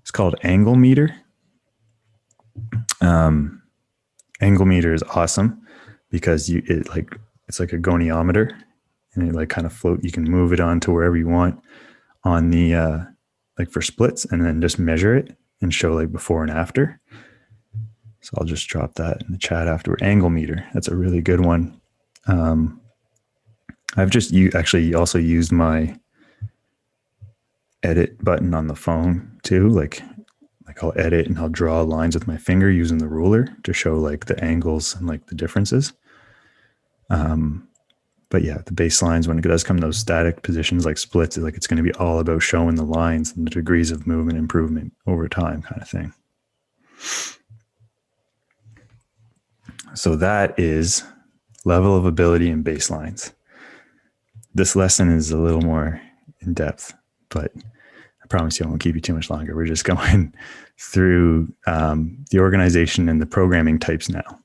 [SPEAKER 1] it's called Angle Meter. Angle Meter is awesome because it's like a goniometer and it like kind of float. You can move it on to wherever you want on the like for splits and then just measure it and show like before and after. So I'll just drop that in the chat after. Angle Meter. That's a really good one. I've just actually also used my edit button on the phone too. Like I'll edit and I'll draw lines with my finger using the ruler to show like the angles and like the differences. But yeah, the baselines, when it does come to those static positions like splits, it's going to be all about showing the lines and the degrees of movement improvement over time kind of thing. So that is level of ability and baselines. This lesson is a little more in depth, but I promise you I won't keep you too much longer. We're just going through the organization and the programming types now.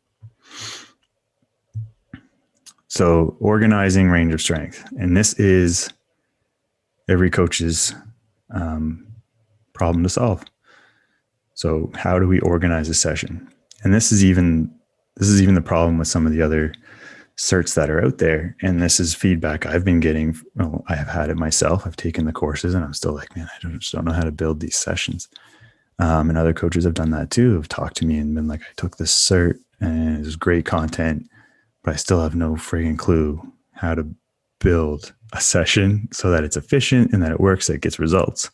[SPEAKER 1] So organizing range of strength. And this is every coach's problem to solve. So how do we organize a session? And this is even the problem with some of the other certs that are out there. And this is feedback I've been getting. Well, I have had it myself. I've taken the courses and I'm still like, man, I just don't know how to build these sessions. And other coaches have done that too, have talked to me and been like, I took this cert and it was great content, but I still have no friggin' clue how to build a session so that it's efficient and that it works, that it gets results,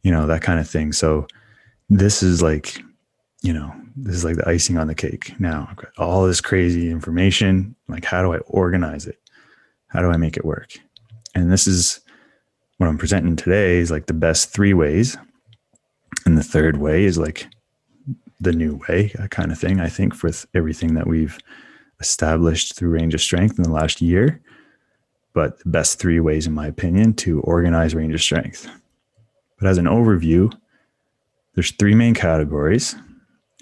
[SPEAKER 1] that kind of thing. So this is like, this is like the icing on the cake. Now I've got all this crazy information. Like, how do I organize it? How do I make it work? And this is what I'm presenting today is like the best 3 ways. And the third way is like the new way, kind of thing, I think, with everything that we've established through Range of Strength in the last year. But the best 3 ways, in my opinion, to organize Range of Strength. But as an overview, there's 3 main categories,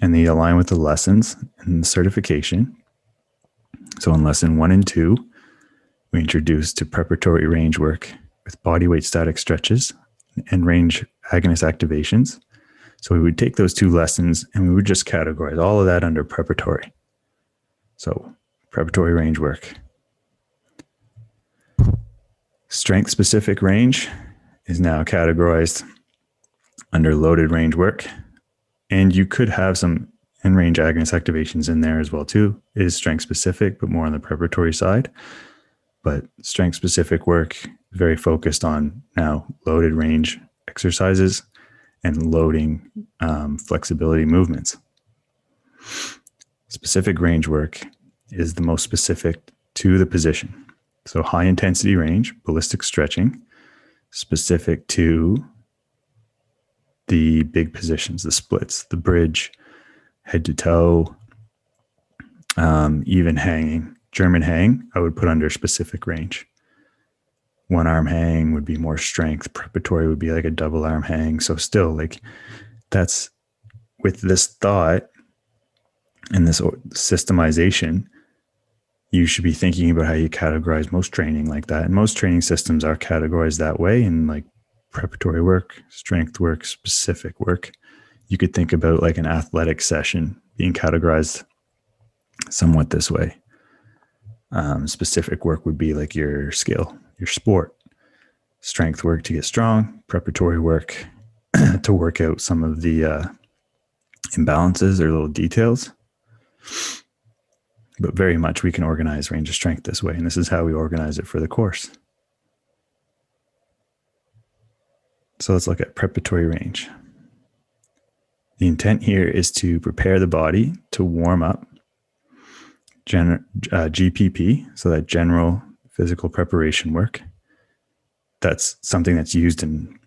[SPEAKER 1] and they align with the lessons and the certification. So in lesson 1 and 2, we introduced to preparatory range work with body weight static stretches and range agonist activations. So we would take those 2 lessons and we would just categorize all of that under preparatory. So preparatory range work. Strength specific range is now categorized under loaded range work. And you could have some in-range agonist activations in there as well too. It is strength specific, but more on the preparatory side. But strength specific work is very focused on now loaded range exercises and loading flexibility movements. Specific range work is the most specific to the position. So high intensity range, ballistic stretching, specific to the big positions, the splits, the bridge, head to toe, even hanging. German hang, I would put under specific range. One arm hang would be more strength. Preparatory would be like a double arm hang. So still, like, that's with this thought and this systemization, you should be thinking about how you categorize most training like that. And most training systems are categorized that way in like preparatory work, strength work, specific work. You could think about like an athletic session being categorized somewhat this way. Specific work would be like your skill, your sport. Strength work to get strong, preparatory work to work out some of the imbalances or little details. But very much we can organize range of strength this way. And this is how we organize it for the course. So let's look at preparatory range. The intent here is to prepare the body to warm up GPP, so that general physical preparation work. That's something that's used in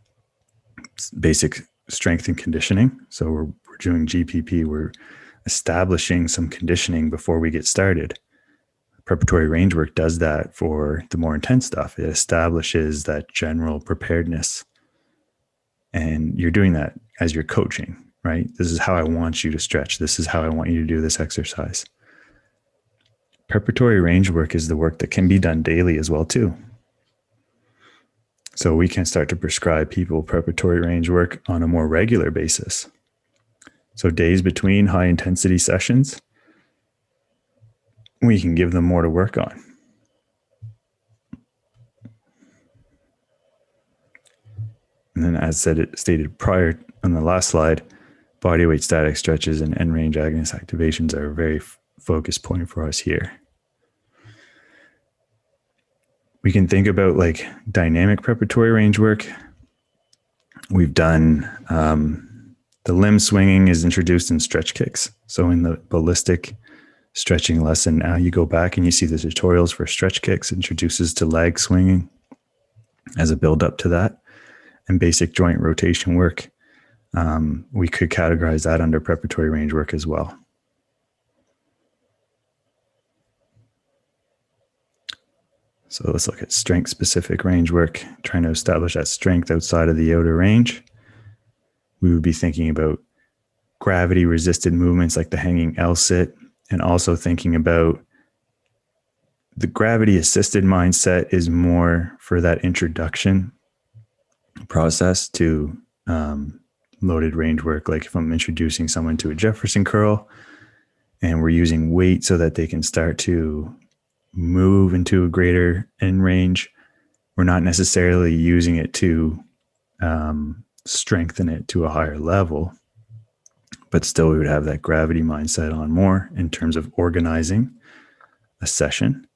[SPEAKER 1] basic strength and conditioning. So we're doing GPP, we're establishing some conditioning before we get started. Preparatory range work does that for the more intense stuff. It establishes that general preparedness. And you're doing that as you're coaching, right? This is how I want you to stretch. This is how I want you to do this exercise. Preparatory range work is the work that can be done daily as well too. So we can start to prescribe people preparatory range work on a more regular basis. So days between high intensity sessions, we can give them more to work on. And then as stated prior on the last slide, body weight static stretches and end range agonist activations are a very focus point for us here. We can think about like dynamic preparatory range work. We've done the limb swinging is introduced in stretch kicks. So in the ballistic stretching lesson, now you go back and you see the tutorials for stretch kicks, introduces to leg swinging as a build up to that, and basic joint rotation work. We could categorize that under preparatory range work as well. So let's look at strength specific range work, trying to establish that strength outside of the outer range. We would be thinking about gravity resisted movements like the hanging L-sit, and also thinking about the gravity assisted mindset is more for that introduction process to loaded range work. Like if I'm introducing someone to a Jefferson curl and we're using weight so that they can start to move into a greater end range, we're not necessarily using it to strengthen it to a higher level, but still we would have that gravity mindset on more in terms of organizing a session.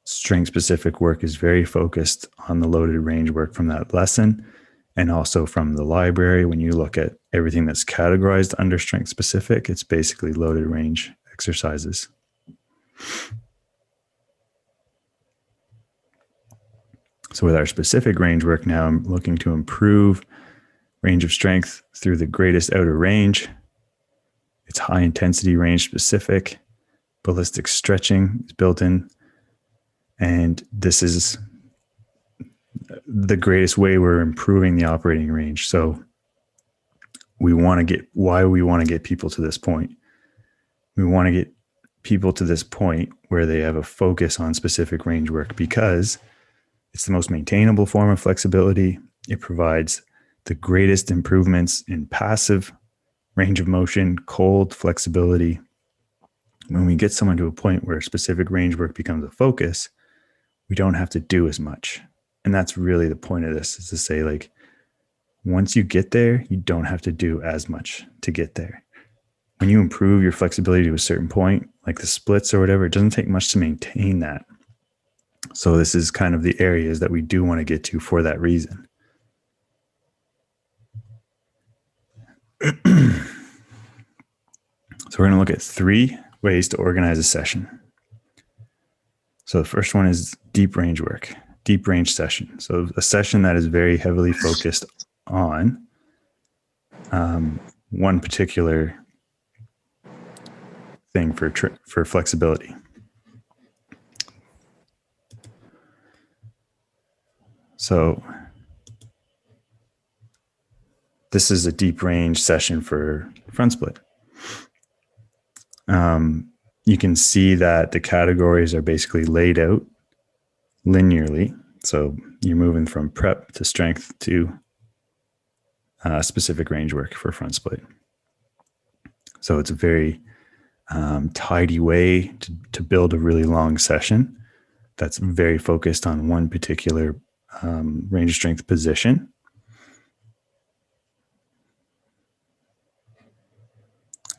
[SPEAKER 1] Strength specific work is very focused on the loaded range work from that lesson and also from the library. When you look at everything that's categorized under strength specific, it's basically loaded range exercises. So with our specific range work now, I'm looking to improve range of strength through the greatest outer range. It's high intensity range specific. Ballistic stretching is built in. And this is the greatest way we're improving the operating range. So we want to get people to this point. We want to get people to this point where they have a focus on specific range work because it's the most maintainable form of flexibility. It provides the greatest improvements in passive range of motion, cold flexibility. When we get someone to a point where specific range work becomes a focus, we don't have to do as much. And that's really the point of this, is to say, like, once you get there, you don't have to do as much to get there. When you improve your flexibility to a certain point, like the splits or whatever, it doesn't take much to maintain that. So this is kind of the areas that we do want to get to for that reason. So we're going to look at 3 ways to organize a session. So the first one is deep range work, deep range session. So a session that is very heavily focused on one particular thing for flexibility. So this is a deep range session for front split. You can see that the categories are basically laid out linearly. So you're moving from prep to strength to specific range work for front split. So it's a very tidy way to build a really long session that's very focused on one particular range of strength position.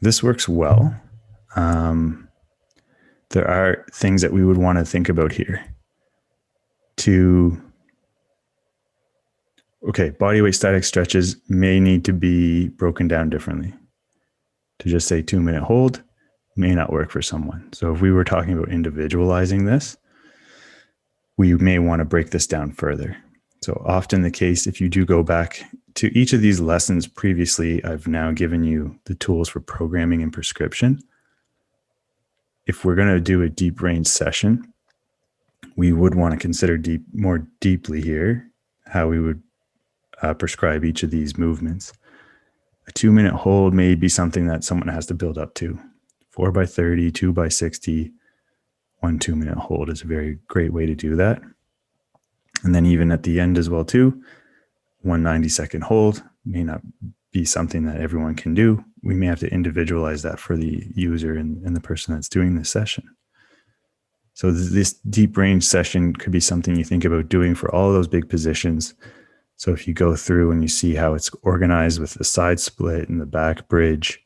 [SPEAKER 1] This works well. There are things that we would want to think about here. Body weight static stretches may need to be broken down differently. To just say 2-minute hold may not work for someone. So if we were talking about individualizing this, we may want to break this down further. So often the case, if you do go back to each of these lessons previously, I've now given you the tools for programming and prescription. If we're going to do a deep range session, we would want to consider more deeply here how we would prescribe each of these movements. A 2-minute hold may be something that someone has to build up to. 4x30, 2x60, 1 2-minute hold is a very great way to do that. And then even at the end as well too, 1 90-second hold may not be something that everyone can do. We may have to individualize that for the user and the person that's doing this session. So this deep range session could be something you think about doing for all of those big positions. So if you go through and you see how it's organized with the side split and the back bridge,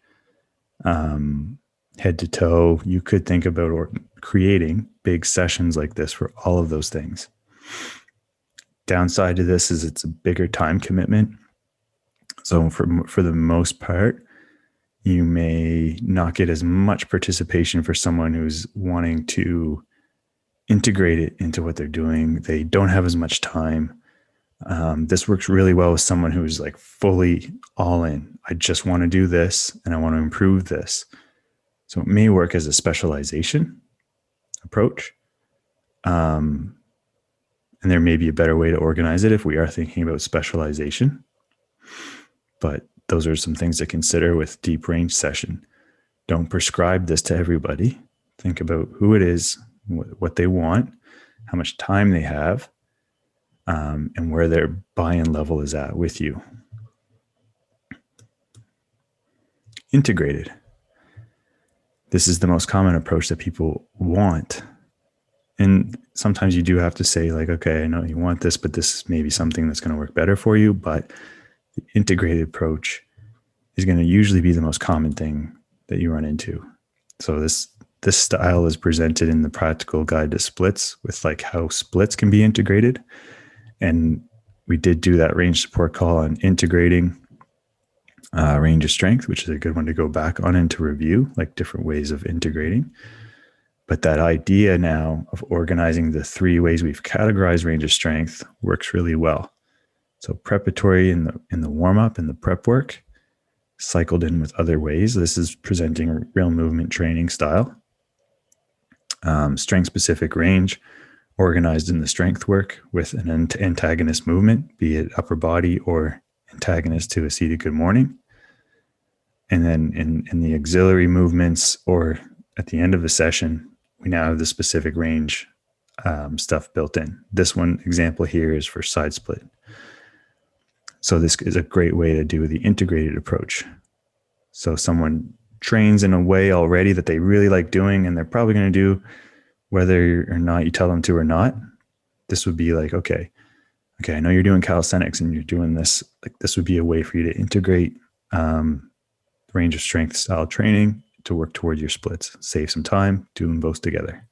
[SPEAKER 1] head to toe, you could think about creating big sessions like this for all of those things. Downside to this is it's a bigger time commitment. So for the most part, you may not get as much participation for someone who's wanting to integrate it into what they're doing. They don't have as much time. This works really well with someone who's like fully all in. I just want to do this and I want to improve this. So it may work as a specialization approach. And there may be a better way to organize it if we are thinking about specialization. But those are some things to consider with deep range session. Don't prescribe this to everybody. Think about who it is, what they want, how much time they have, and where their buy-in level is at with you. Integrated. This is the most common approach that people want. And sometimes you do have to say like, okay, I know you want this, but this is maybe something that's going to work better for you. But the integrated approach is going to usually be the most common thing that you run into. So this style is presented in the practical guide to splits with like how splits can be integrated. And we did do that range support call on integrating range of strength, which is a good one to go back on and to review, like different ways of integrating. But that idea now of organizing the 3 ways we've categorized range of strength works really well. So preparatory in the warm up and the prep work, cycled in with other ways. This is presenting real movement training style. Strength specific range, organized in the strength work with an antagonist movement, be it upper body or antagonist to a seated good morning. And then in the auxiliary movements or at the end of the session, we now have the specific range stuff built in. This one example here is for side split. So this is a great way to do the integrated approach. So someone trains in a way already that they really like doing, and they're probably going to do whether or not you tell them to or not. This would be like, okay, I know you're doing calisthenics and you're doing this. Like this would be a way for you to integrate range of strength style training to work towards your splits. Save some time, do them both together.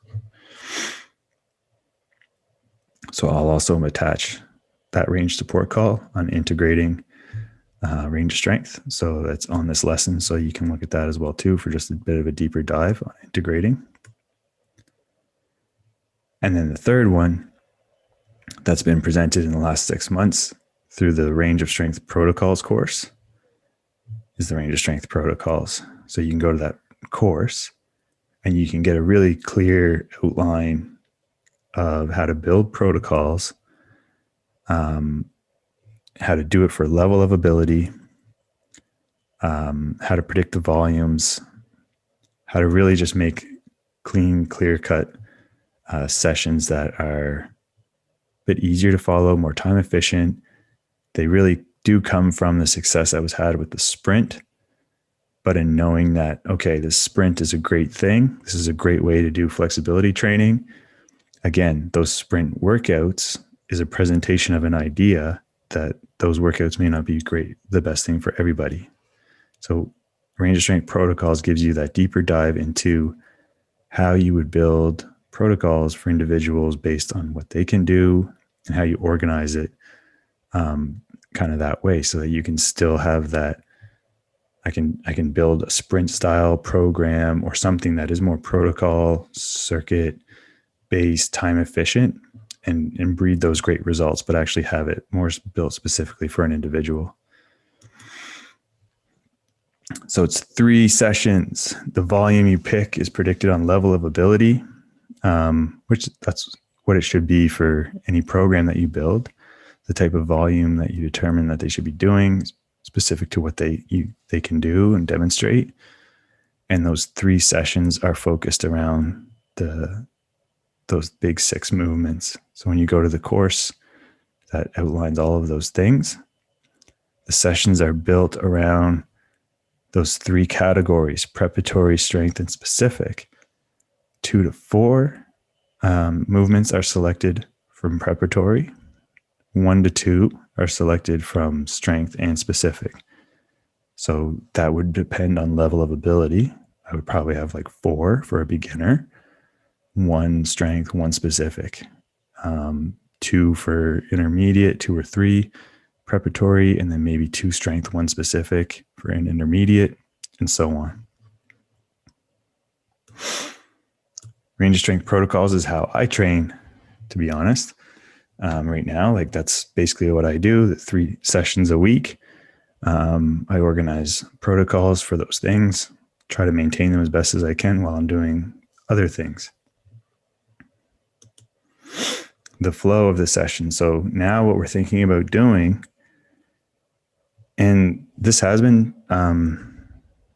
[SPEAKER 1] So I'll also attach that range support call on integrating range of strength. So that's on this lesson. So you can look at that as well too for just a bit of a deeper dive on integrating. And then the third one that's been presented in the last 6 months through the range of strength protocols course is the range of strength protocols. So you can go to that course and you can get a really clear outline of how to build protocols, how to do it for level of ability, how to predict the volumes, how to really just make clean, clear-cut sessions that are a bit easier to follow, more time efficient. They really do come from the success that was had with the sprint, but in knowing that, okay, the sprint is a great thing. This is a great way to do flexibility training. Again, those sprint workouts is a presentation of an idea that those workouts may not be great, the best thing for everybody. So range of strength protocols gives you that deeper dive into how you would build protocols for individuals based on what they can do and how you organize it kind of that way so that you can still have that. I can build a sprint style program or something that is more protocol, circuit based, time efficient, and breed those great results, but actually have it more built specifically for an individual. So it's 3 sessions. The volume you pick is predicted on level of ability, which that's what it should be for any program that you build. The type of volume that you determine that they should be doing, specific to what they can do and demonstrate. And those 3 sessions are focused around those big 6 movements. So when you go to the course that outlines all of those things, the sessions are built around those 3 categories: preparatory, strength, and specific. 2 to 4 movements are selected from preparatory. 1 to 2 are selected from strength and specific. So that would depend on level of ability. I would probably have like 4 for a beginner, 1 strength, 1 specific, 2 for intermediate, 2 or 3 preparatory, and then maybe 2 strength, 1 specific for an intermediate, and so on. Range of strength protocols is how I train, to be honest. Right now, like that's basically what I do, the 3 sessions a week. I organize protocols for those things, try to maintain them as best as I can while I'm doing other things. The flow of the session. So now what we're thinking about doing, and this has been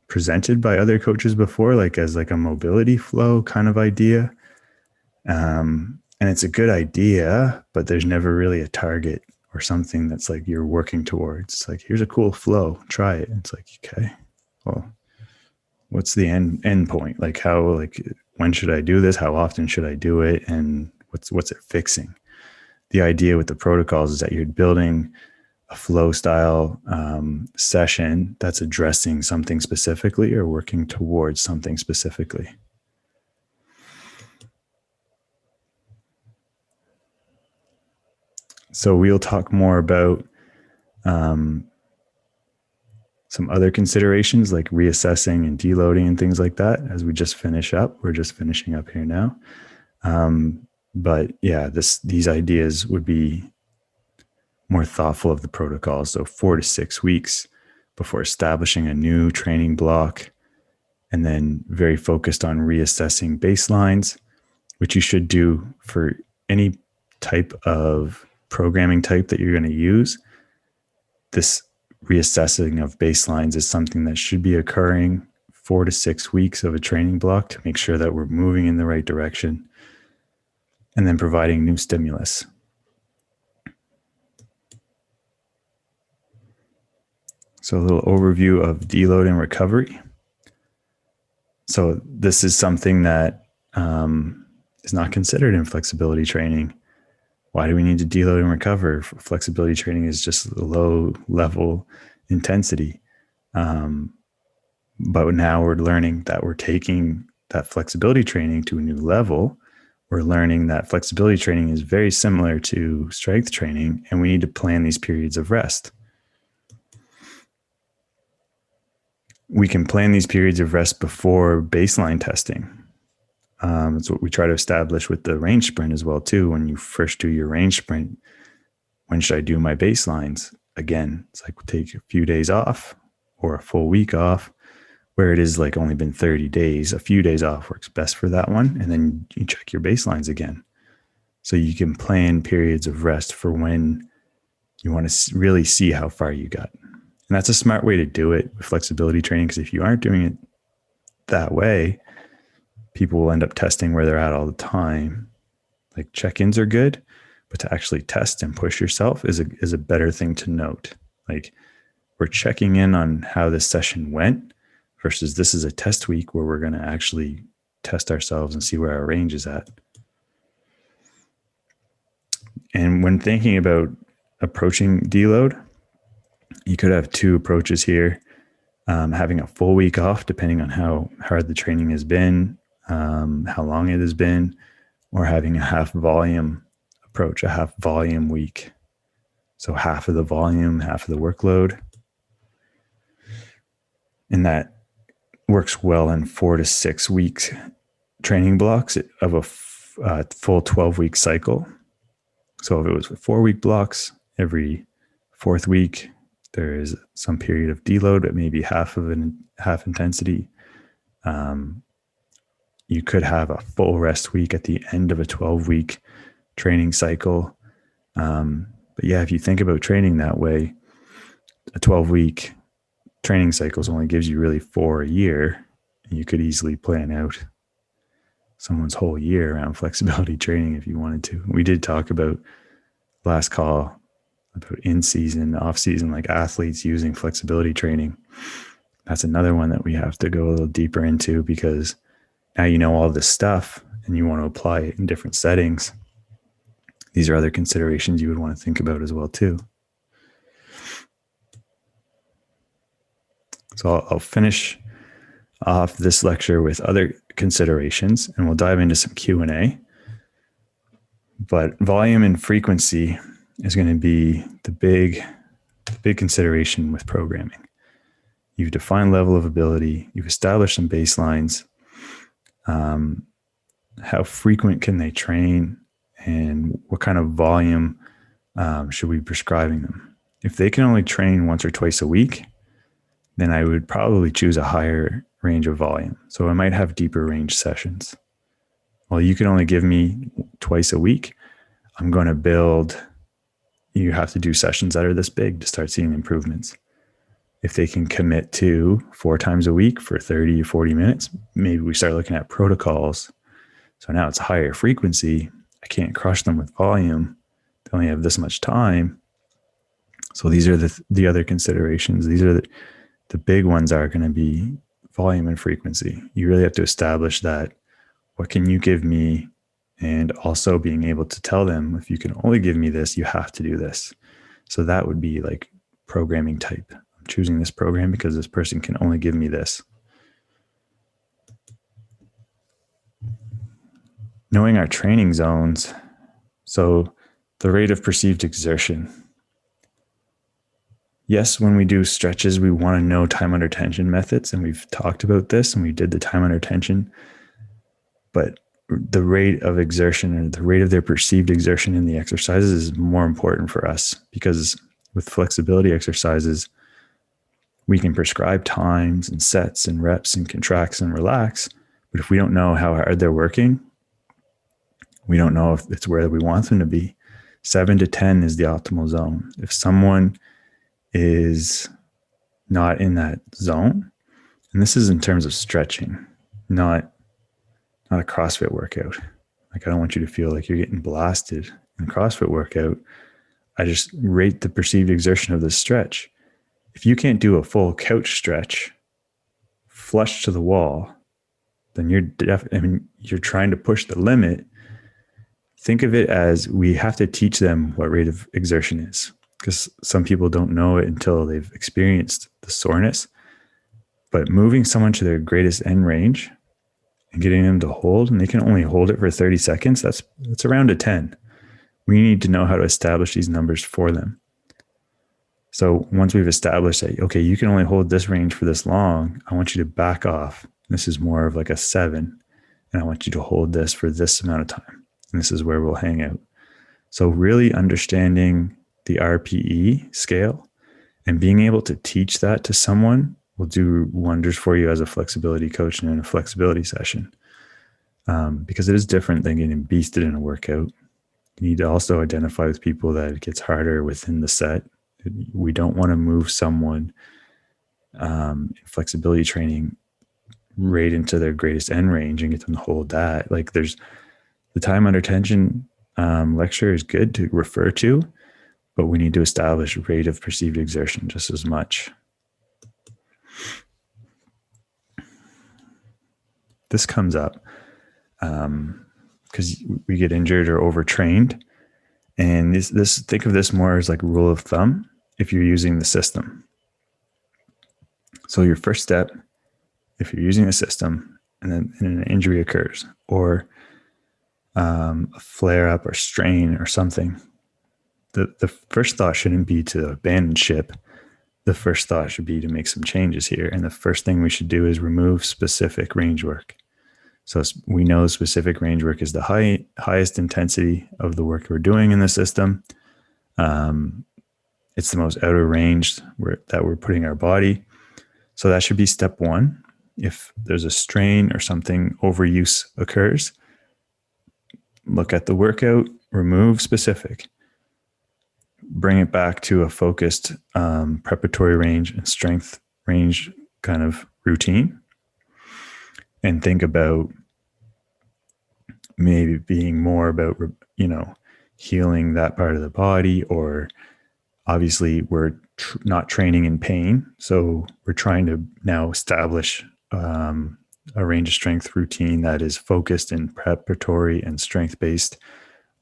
[SPEAKER 1] presented by other coaches before, like as like a mobility flow kind of idea. And it's a good idea, but there's never really a target or something that's like you're working towards. It's like, here's a cool flow, try it. It's like, okay, well, what's the end point? Like how, like, when should I do this? How often should I do it? And what's it fixing? The idea with the protocols is that you're building a flow style session that's addressing something specifically or working towards something specifically. So we'll talk more about some other considerations like reassessing and deloading and things like that as we just finish up. We're just finishing up here now. But yeah, these ideas would be more thoughtful of the protocol. So 4 to 6 weeks before establishing a new training block, and then very focused on reassessing baselines, which you should do for any type of programming type that you're going to use. This reassessing of baselines is something that should be occurring 4 to 6 weeks of a training block to make sure that we're moving in the right direction, and then providing new stimulus. So a little overview of deload and recovery. So this is something that is not considered in flexibility training. Why do we need to deload and recover? Flexibility training is just low level intensity. But now we're learning that we're taking that flexibility training to a new level. We're learning that flexibility training is very similar to strength training, and we need to plan these periods of rest. We can plan these periods of rest before baseline testing. It's what we try to establish with the range sprint as well too. When you first do your range sprint, when should I do my baselines? Again, it's like take a few days off or a full week off. Where it is like only been 30 days, a few days off works best for that one. And then you check your baselines again. So you can plan periods of rest for when you want to really see how far you got. And that's a smart way to do it with flexibility training, because if you aren't doing it that way, people will end up testing where they're at all the time. Like check-ins are good, but to actually test and push yourself is a better thing to note. Like we're checking in on how this session went versus this is a test week where we're going to actually test ourselves and see where our range is at. And when thinking about approaching deload, you could have two approaches here. Having a full week off, depending on how hard the training has been, how long it has been, or having a half volume approach, a half volume week. So half of the volume, half of the workload. And that works well in 4 to 6 weeks training blocks of a full 12-week cycle. So if it was 4-week blocks, every 4th week, there is some period of deload at maybe half intensity. You could have a full rest week at the end of a 12-week training cycle. But yeah, if you think about training that way, a 12-week training cycles only gives you really 4 a year. And you could easily plan out someone's whole year around flexibility training if you wanted to. We did talk about last call about in-season, off-season, like athletes using flexibility training. That's another one that we have to go a little deeper into, because now you know all this stuff and you want to apply it in different settings. These are other considerations you would want to think about as well too. So I'll finish off this lecture with other considerations, and we'll dive into some Q&A. But volume and frequency is going to be the big consideration with programming. You've defined level of ability. You've established some baselines. How frequent can they train, and what kind of volume should we be prescribing them? If they can only train once or twice a week, then I would probably choose a higher range of volume. So I might have deeper range sessions. Well, you can only give me twice a week. I'm going to build, you have to do sessions that are this big to start seeing improvements. If they can commit to 4 times a week for 30 or 40 minutes, maybe we start looking at protocols. So now it's higher frequency. I can't crush them with volume. They only have this much time. So these are the other considerations. These are the big ones are going to be volume and frequency. You really have to establish that. What can you give me? And also being able to tell them, if you can only give me this, you have to do this. So that would be like programming type. I'm choosing this program because this person can only give me this. Knowing our training zones. So the rate of perceived exertion. Yes, when we do stretches, we want to know time under tension methods. And we've talked about this and we did the time under tension. But the rate of exertion or the rate of their perceived exertion in the exercises is more important for us, because with flexibility exercises, we can prescribe times and sets and reps and contracts and relax. But if we don't know how hard they're working, we don't know if it's where we want them to be. 7 to 10 is the optimal zone. If someone is not in that zone, and this is in terms of stretching, not a CrossFit workout. Like, I don't want you to feel like you're getting blasted in a CrossFit workout. I just rate the perceived exertion of the stretch. If you can't do a full couch stretch flush to the wall, then you're trying to push the limit. Think of it as we have to teach them what rate of exertion is, because some people don't know it until they've experienced the soreness. But moving someone to their greatest end range and getting them to hold, and they can only hold it for 30 seconds, that's around a 10. We need to know how to establish these numbers for them. So once we've established that, okay, you can only hold this range for this long, I want you to back off. This is more of like a 7, and I want you to hold this for this amount of time. And this is where we'll hang out. So really understanding the RPE scale and being able to teach that to someone will do wonders for you as a flexibility coach and in a flexibility session, because it is different than getting beasted in a workout. You need to also identify with people that it gets harder within the set. We don't want to move someone in flexibility training right into their greatest end range and get them to hold that. Like, there's the time under tension lecture is good to refer to, but we need to establish rate of perceived exertion just as much. This comes up because we get injured or overtrained. And this think of this more as like a rule of thumb if you're using the system. So your first step, if you're using the system and then an injury occurs, or a flare up or strain or something, the first thought shouldn't be to abandon ship. The first thought should be to make some changes here. And the first thing we should do is remove specific range work. So we know specific range work is the highest intensity of the work we're doing in the system. It's the most outer range that we're putting our body. So that should be step one. If there's a strain or something, overuse occurs, look at the workout, remove specific, bring it back to a focused preparatory range and strength range kind of routine, and think about maybe being more about, healing that part of the body. Or obviously we're not training in pain. So we're trying to now establish a range of strength routine that is focused in preparatory and strength-based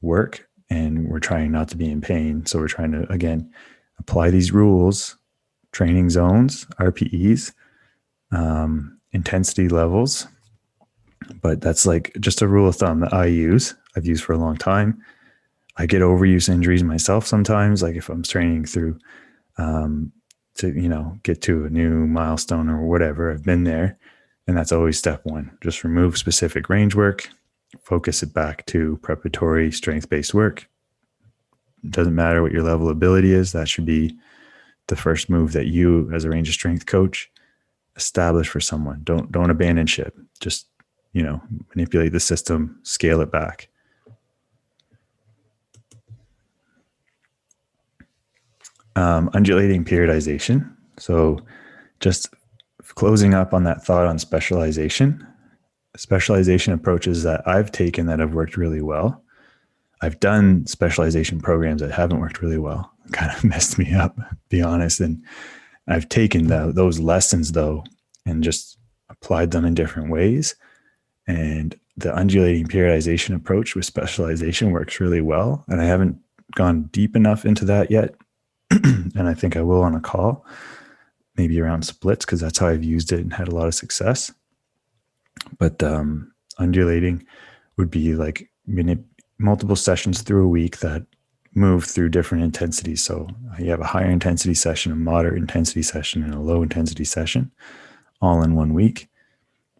[SPEAKER 1] work. And we're trying not to be in pain. So we're trying to, again, apply these rules, training zones, RPEs, intensity levels. But that's like just a rule of thumb that I've used for a long time. I get overuse injuries myself sometimes, like if I'm training through to get to a new milestone or whatever. I've been there, and that's always step one. Just remove specific range work, focus it back to preparatory strength-based work. It doesn't matter what your level of ability is. That should be the first move that you, as a range of strength coach, establish for someone. Don't abandon ship. Just manipulate the system, scale it back. Undulating periodization. So just closing up on that thought on specialization approaches that I've taken that have worked really well. I've done specialization programs that haven't worked really well. Kind of messed me up, to be honest. And I've taken those lessons though, and just applied them in different ways. And the undulating periodization approach with specialization works really well. And I haven't gone deep enough into that yet. And I think I will on a call, maybe around splits, because that's how I've used it and had a lot of success. But undulating would be like multiple sessions through a week that move through different intensities. So you have a higher intensity session, a moderate intensity session, and a low intensity session all in 1 week.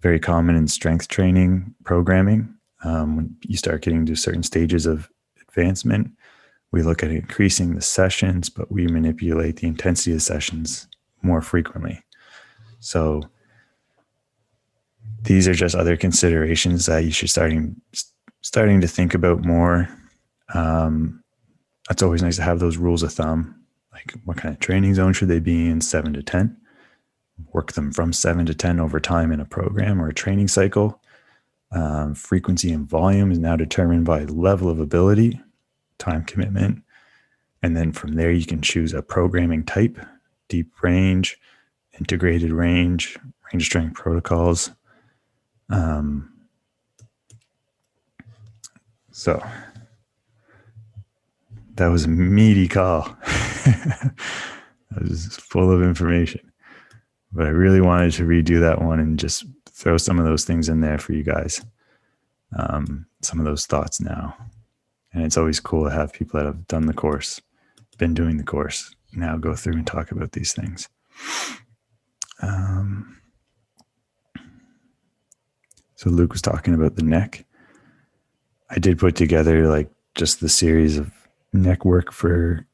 [SPEAKER 1] Very common in strength training programming. When you start getting to certain stages of advancement, we look at increasing the sessions, but we manipulate the intensity of sessions more frequently. So these are just other considerations that you should starting to think about more. It's always nice to have those rules of thumb, like what kind of training zone should they be in, 7 to 10. Work them from 7 to 10 over time in a program or a training cycle. Frequency and volume is now determined by level of ability, time commitment. And then from there, you can choose a programming type, deep range, integrated range strength protocols. So that was a meaty call. That was full of information. But I really wanted to redo that one and just throw some of those things in there for you guys. Some of those thoughts now. And it's always cool to have people that have done the course, been doing the course, now go through and talk about these things. So Luke was talking about the neck. I did put together like just the series of neck work for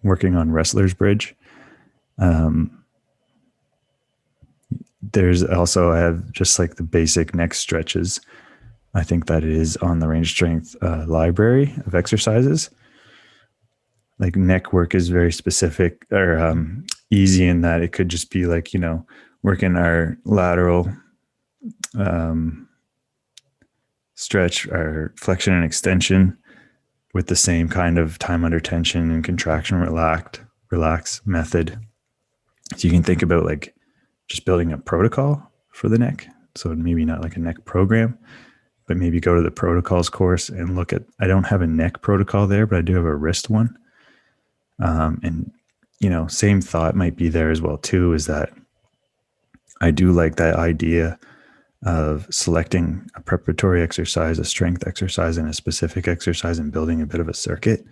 [SPEAKER 1] working on wrestler's bridge. There's also, I have just like the basic neck stretches. I think that is on the Range Strength library of exercises. Like neck work is very specific or easy in that it could just be like, working our lateral stretch, our flexion and extension with the same kind of time under tension and contraction relax method. So you can think about like just building a protocol for the neck. So maybe not like a neck program, but maybe go to the protocols course and look at, I don't have a neck protocol there, but I do have a wrist one. And, same thought might be there as well too, is that I do like that idea of selecting a preparatory exercise, a strength exercise, and a specific exercise and building a bit of a circuit.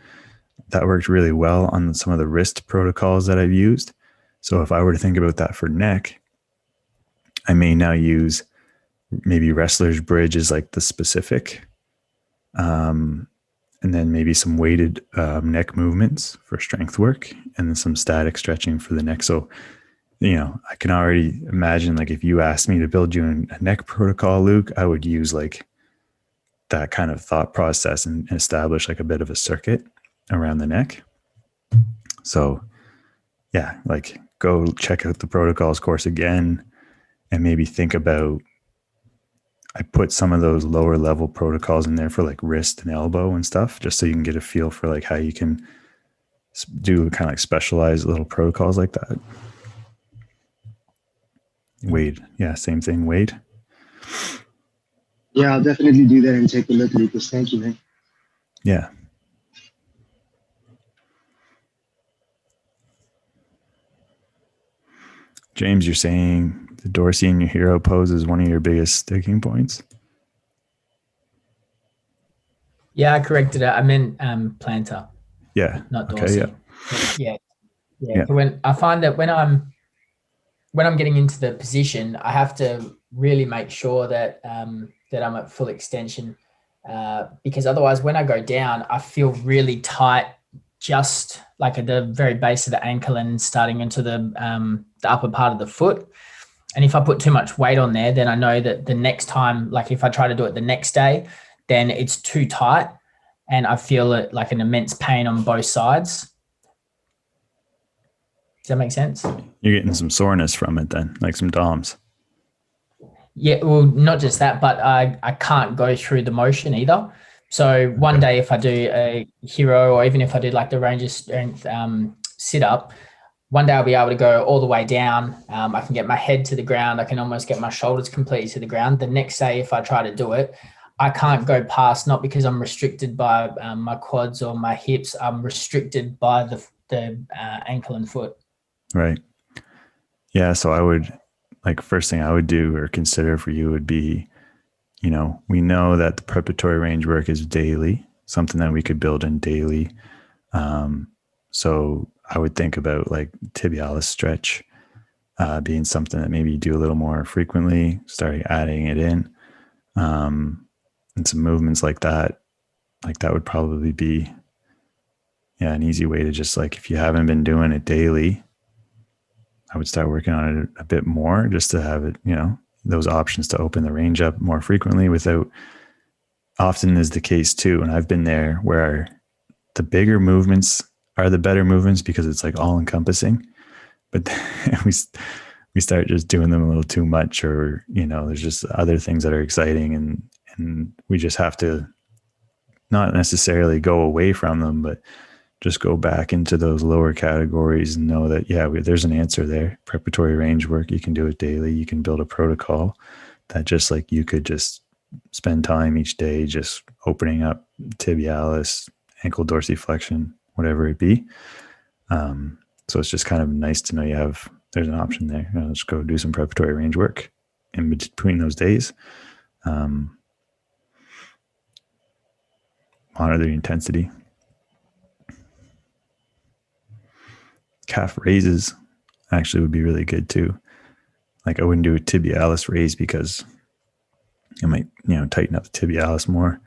[SPEAKER 1] That worked really well on some of the wrist protocols that I've used. So if I were to think about that for neck, I may now use maybe wrestler's bridge is like the specific, and then maybe some weighted neck movements for strength work, and then some static stretching for the neck. So, I can already imagine like if you asked me to build you a neck protocol, Luke, I would use like that kind of thought process and establish like a bit of a circuit around the neck. So yeah, like go check out the protocols course again and maybe think about, I put some of those lower level protocols in there for like wrist and elbow and stuff, just so you can get a feel for like how you can do kind of like specialized little protocols like that. Wade. Yeah, same thing, Wade.
[SPEAKER 2] Yeah, I'll definitely do that and take a look, Lucas. Thank you, man.
[SPEAKER 1] Yeah. James, you're saying the Dorsey in your hero pose is one of your biggest sticking points?
[SPEAKER 3] Yeah, I corrected it. I meant plantar.
[SPEAKER 1] Yeah.
[SPEAKER 3] Not Dorsey.
[SPEAKER 1] Okay,
[SPEAKER 3] yeah. When I find that when I'm getting into the position, I have to really make sure that that I'm at full extension, because otherwise when I go down, I feel really tight, just like at the very base of the ankle and starting into the upper part of the foot. And if I put too much weight on there, then I know that the next time, like if I try to do it the next day, then it's too tight and I feel it like an immense pain on both sides. Does that make sense?
[SPEAKER 1] You're getting some soreness from it then, like some DOMs.
[SPEAKER 3] Yeah, well, not just that, but I can't go through the motion either. So one day if I do a hero, or even if I did like the Range Strength sit up, one day I'll be able to go all the way down. I can get my head to the ground. I can almost get my shoulders completely to the ground. The next day, if I try to do it, I can't go past, not because I'm restricted by my quads or my hips. I'm restricted by the ankle and foot.
[SPEAKER 1] Right. Yeah. So I would, like, first thing I would do or consider for you would be, we know that the preparatory range work is daily. something that we could build in daily. So I would think about like tibialis stretch being something that maybe you do a little more frequently, starting adding it in. And some movements like that would probably be, an easy way to just like, if you haven't been doing it daily, I would start working on it a bit more just to have it, those options to open the range up more frequently without, often is the case too. And I've been there where the bigger movements are the better movements because it's like all encompassing, but we start just doing them a little too much, or, there's just other things that are exciting, and we just have to not necessarily go away from them, but just go back into those lower categories and know that, there's an answer there. Preparatory range work, you can do it daily. You can build a protocol that just like you could just spend time each day just opening up tibialis, ankle dorsiflexion, whatever it be. So it's just kind of nice to know there's an option there. Just go do some preparatory range work in between those days. Monitor the intensity. Calf raises actually would be really good too. Like I wouldn't do a tibialis raise because it might, tighten up the tibialis more.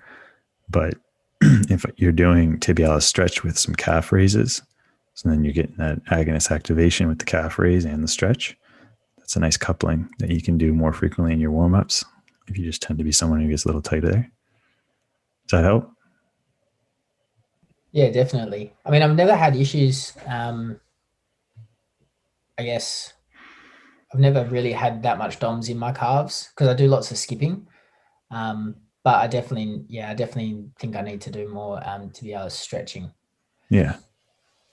[SPEAKER 1] But if you're doing tibialis stretch with some calf raises, so then you're getting that agonist activation with the calf raise and the stretch. That's a nice coupling that you can do more frequently in your warm-ups if you just tend to be someone who gets a little tighter there. Does that help?
[SPEAKER 3] Yeah, definitely. I mean, I've never had issues. I guess I've never really had that much DOMS in my calves because I do lots of skipping. But I definitely think I need to do more tibialis stretching.
[SPEAKER 1] Yeah.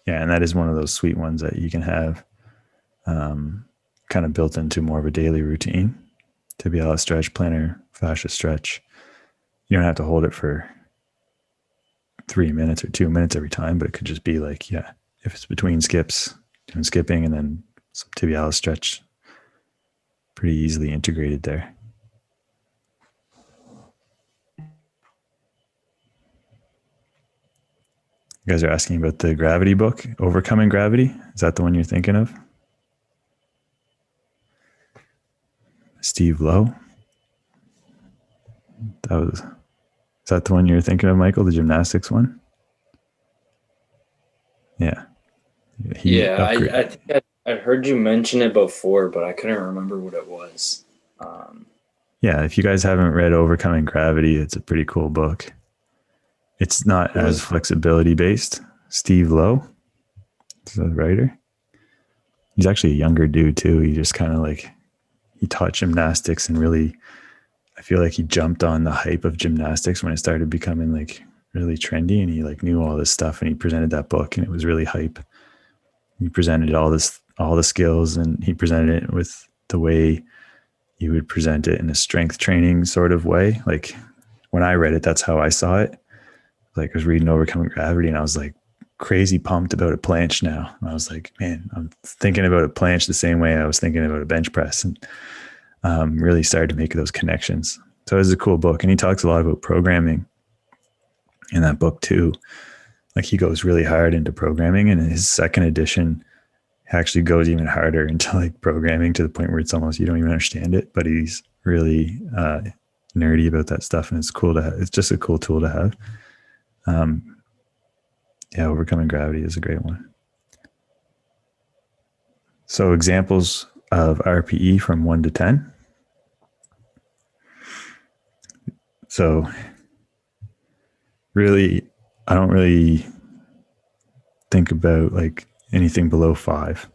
[SPEAKER 1] Yeah. And that is one of those sweet ones that you can have kind of built into more of a daily routine. Tibialis stretch, plantar fascia stretch. You don't have to hold it for 3 minutes or 2 minutes every time, but it could just be like, if it's between skips, doing skipping and then some tibialis stretch, pretty easily integrated there. You guys are asking about the gravity book, Overcoming Gravity. Is that the one you're thinking of? Steve Lowe. Is that the one you're thinking of, Michael? The gymnastics one? Yeah.
[SPEAKER 4] I think I heard you mention it before, but I couldn't remember what it was.
[SPEAKER 1] If you guys haven't read Overcoming Gravity, it's a pretty cool book. It's not as flexibility based. Steve Lowe is the writer. He's actually a younger dude too. He just kind of he taught gymnastics, and really, I feel like he jumped on the hype of gymnastics when it started becoming really trendy, and he knew all this stuff, and he presented that book, and it was really hype. He presented all the skills, and he presented it with the way you would present it in a strength training sort of way. Like when I read it, that's how I saw it. I was reading Overcoming Gravity, and I was crazy pumped about a planche now. And I was like, man, I'm thinking about a planche the same way I was thinking about a bench press, and really started to make those connections. So it was a cool book. And he talks a lot about programming in that book too. He goes really hard into programming, and his second edition actually goes even harder into programming to the point where it's almost, you don't even understand it, but he's really nerdy about that stuff. And it's cool to have. It's just a cool tool to have. Overcoming Gravity is a great one. So examples of RPE from 1 to 10. So really, I don't really think about anything below 5.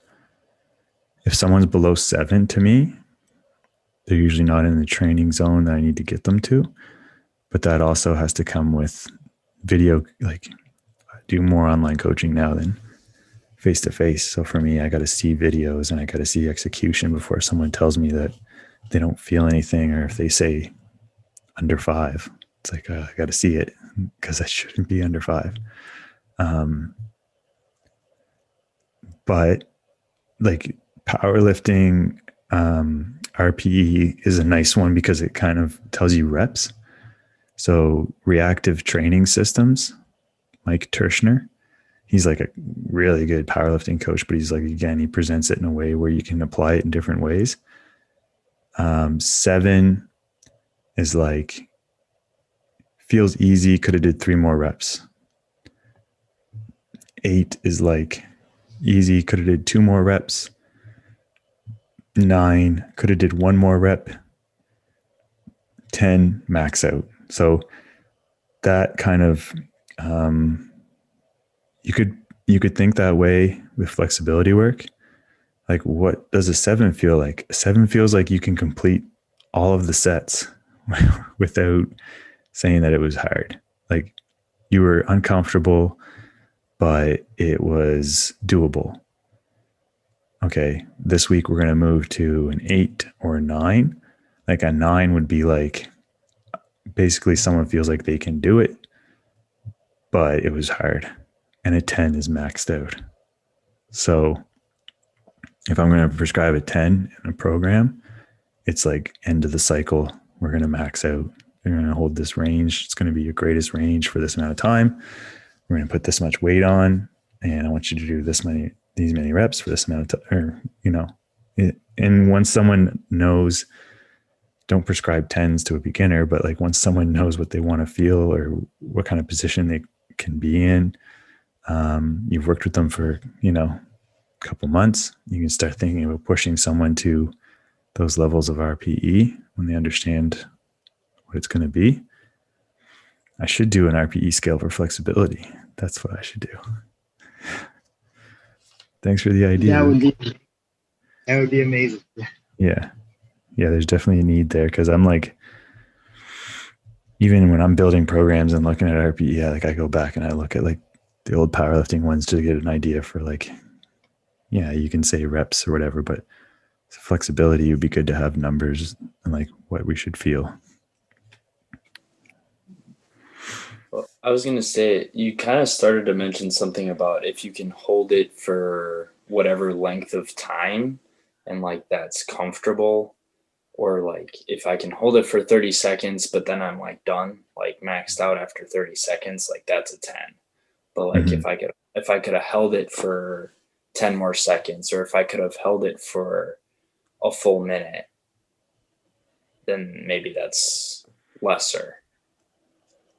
[SPEAKER 1] If someone's below 7 to me, they're usually not in the training zone that I need to get them to. But that also has to come with video. I do more online coaching now than face-to-face. So for me, I got to see videos and I got to see execution before someone tells me that they don't feel anything, or if they say under 5, it's I got to see it because I shouldn't be under 5. But powerlifting, RPE is a nice one because it kind of tells you reps. So reactive training systems, Mike Tershner, he's like a really good powerlifting coach, but he's like, again, he presents it in a way where you can apply it in different ways. 7 is like, feels easy, could have did 3 more reps. 8 is like easy, could have did 2 more reps. 9 could have did 1 more rep. 10 max out. So that kind of you could think that way with flexibility work. Like, what does a 7 feel like? A 7 feels like you can complete all of the sets without saying that it was hard. Like, you were uncomfortable, but it was doable. Okay, this week we're going to move to an 8 or a 9. Like, a 9 would be like, basically someone feels like they can do it, but it was hard. And a 10 is maxed out. So if I'm going to prescribe a 10 in a program, it's like end of the cycle. We're going to max out. You're going to hold this range. It's going to be your greatest range for this amount of time. We're going to put this much weight on, and I want you to do these many reps for this amount of time, and once someone knows, don't prescribe 10s to a beginner, but like once someone knows what they want to feel or what kind of position they can be in, you've worked with them for, a couple months, you can start thinking about pushing someone to those levels of RPE when they understand what it's going to be. I should do an RPE scale for flexibility. That's what I should do. Thanks for the idea.
[SPEAKER 2] That would be amazing.
[SPEAKER 1] Yeah. Yeah, there's definitely a need there, because I'm like, even when I'm building programs and looking at RPE, like I go back and I look at like the old powerlifting ones to get an idea for like, yeah, you can say reps or whatever, but flexibility would be good to have numbers and like what we should feel.
[SPEAKER 4] Well, I was going to say, you kind of started to mention something about if you can hold it for whatever length of time and like that's comfortable. Or like if I can hold it for 30 seconds, but then I'm like done, like maxed out after 30 seconds, like that's a 10. But like if I could have held it for 10 more seconds, or if I could have held it for a full minute, then maybe that's lesser.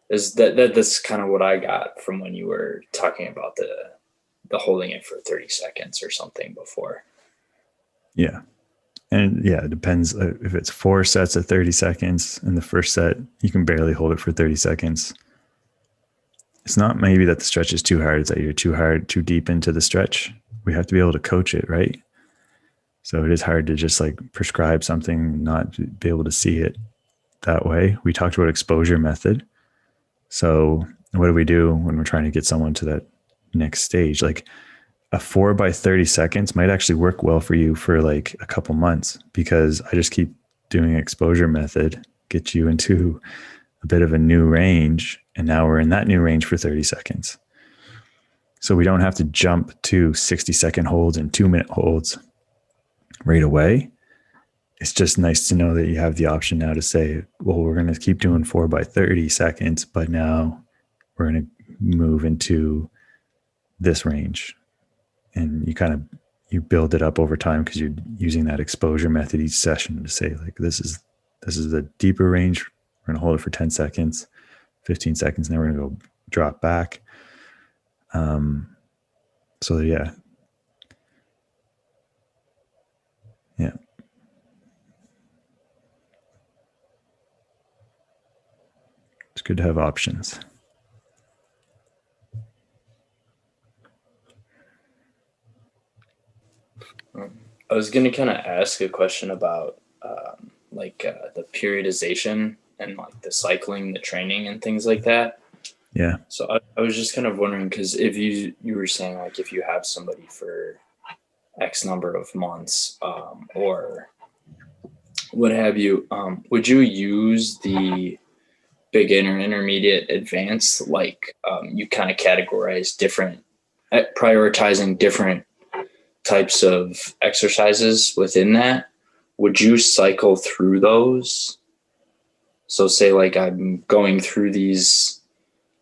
[SPEAKER 4] That's kind of what I got from when you were talking about the holding it for 30 seconds or something before.
[SPEAKER 1] Yeah. And yeah, it depends. If it's 4 sets of 30 seconds in the first set, you can barely hold it for 30 seconds. It's not maybe that the stretch is too hard. It's that you're too deep into the stretch. We have to be able to coach it, right? So it is hard to just like prescribe something, not be able to see it that way. We talked about exposure method. So what do we do when we're trying to get someone to that next stage? Like, a 4 by 30 seconds might actually work well for you for like a couple months, because I just keep doing exposure method, get you into a bit of a new range. And now we're in that new range for 30 seconds. So we don't have to jump to 60-second holds and 2-minute holds right away. It's just nice to know that you have the option now to say, well, we're going to keep doing 4 by 30 seconds, but now we're going to move into this range. And you build it up over time, because you're using that exposure method each session to say like, this is the deeper range. We're going to hold it for 10 seconds, 15 seconds, and then we're going to go drop back. So yeah. Yeah. It's good to have options.
[SPEAKER 4] I was going to kind of ask a question about the periodization and like the cycling, the training and things like that.
[SPEAKER 1] Yeah.
[SPEAKER 4] So I was just kind of wondering, because if you were saying like if you have somebody for X number of months or what have you, would you use the beginner, intermediate, advanced? Like you kind of categorize prioritizing different types of exercises within that. Would you cycle through those So say like I'm going through these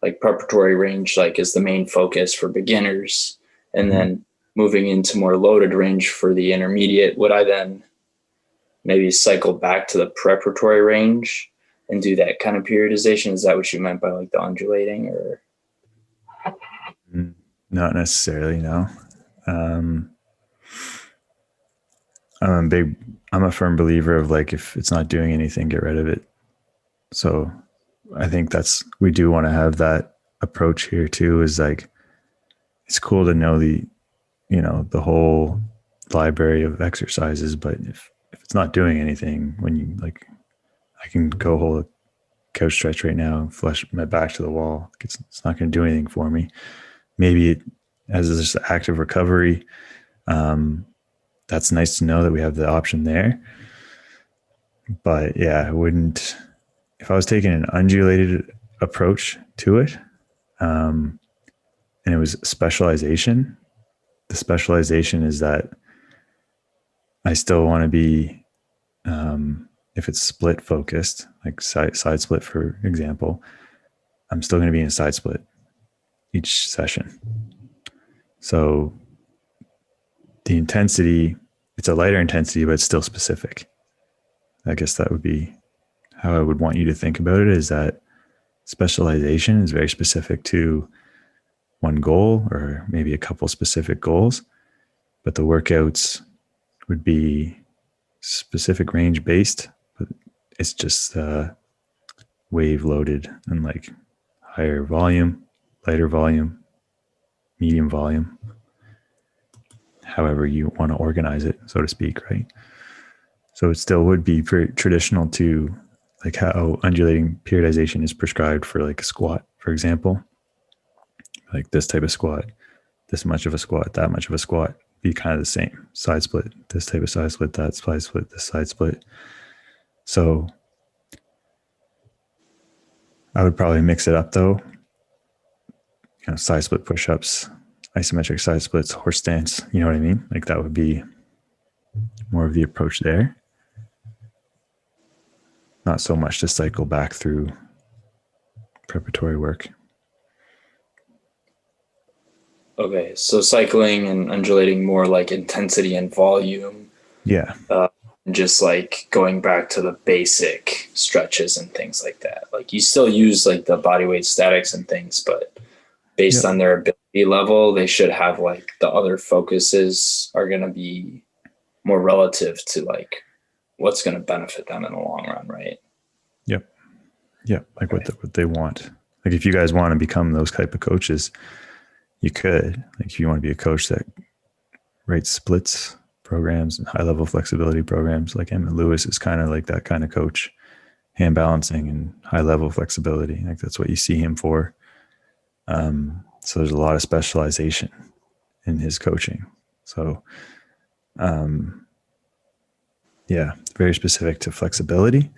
[SPEAKER 4] like preparatory range, like is the main focus for beginners, and then moving into more loaded range for the intermediate. Would I then maybe cycle back to the preparatory range and do that kind of periodization? Is that what you meant by like the undulating, or?
[SPEAKER 1] Not necessarily, no. I'm a firm believer of like, if it's not doing anything, get rid of it. So I think we do want to have that approach here too, is like, it's cool to know the whole library of exercises, but if it's not doing anything, when you like, I can go hold a couch stretch right now and flush my back to the wall. It's not going to do anything for me. Maybe as this active recovery, that's nice to know that we have the option there. But yeah, I wouldn't, if I was taking an undulated approach to it, and it was specialization, the specialization is that I still want to be, if it's split focused, like side split, for example, I'm still going to be in a side split each session. So the intensity, it's a lighter intensity, but it's still specific. I guess that would be how I would want you to think about it, is that specialization is very specific to one goal or maybe a couple specific goals, but the workouts would be specific range based, but it's just wave loaded and like higher volume, lighter volume, medium volume, however you want to organize it, so to speak, right? So it still would be very traditional to like how undulating periodization is prescribed for like a squat, for example. Like this type of squat, this much of a squat, that much of a squat, be kind of the same. Side split, this type of side split, that side split, this side split. So I would probably mix it up though. Side split push-ups, isometric side splits, horse stance, you know what I mean? Like that would be more of the approach there. Not so much to cycle back through preparatory work.
[SPEAKER 4] Okay, so cycling and undulating more like intensity and volume.
[SPEAKER 1] Yeah.
[SPEAKER 4] Just like going back to the basic stretches and things like that. Like you still use like the body weight statics and things, but based on their ability level, they should have like the other focuses are going to be more relative to like what's going to benefit them in the long run, right? Yep.
[SPEAKER 1] Like what they want. Like if you guys want to become those type of coaches, you could. Like if you want to be a coach that writes splits programs and high level flexibility programs, like Emmett Lewis is kind of like that kind of coach, hand balancing and high level flexibility. Like that's what you see him for. So there's a lot of specialization in his coaching. So, very specific to flexibility.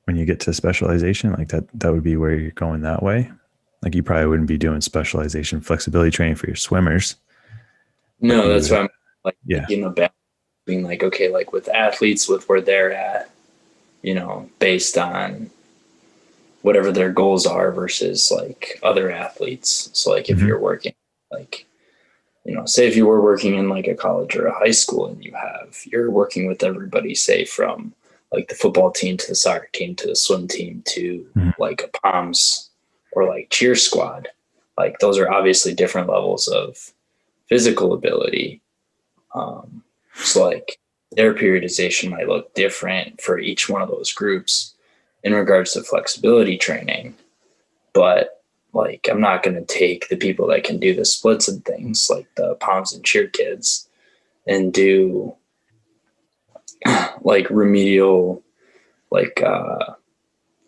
[SPEAKER 1] When you get to specialization, like that would be where you're going that way. Like you probably wouldn't be doing specialization flexibility training for your swimmers.
[SPEAKER 4] No, that's why I'm like thinking about being like, okay, like with athletes, with where they're at, based on whatever their goals are versus like other athletes. So like if you're working like, say if you were working in like a college or a high school and you're working with everybody, say from like the football team to the soccer team to the swim team to like a POMS or like cheer squad, like those are obviously different levels of physical ability. So like their periodization might look different for each one of those groups in regards to flexibility training. But like, I'm not going to take the people that can do the splits and things like the POMS and cheer kids and do like remedial, like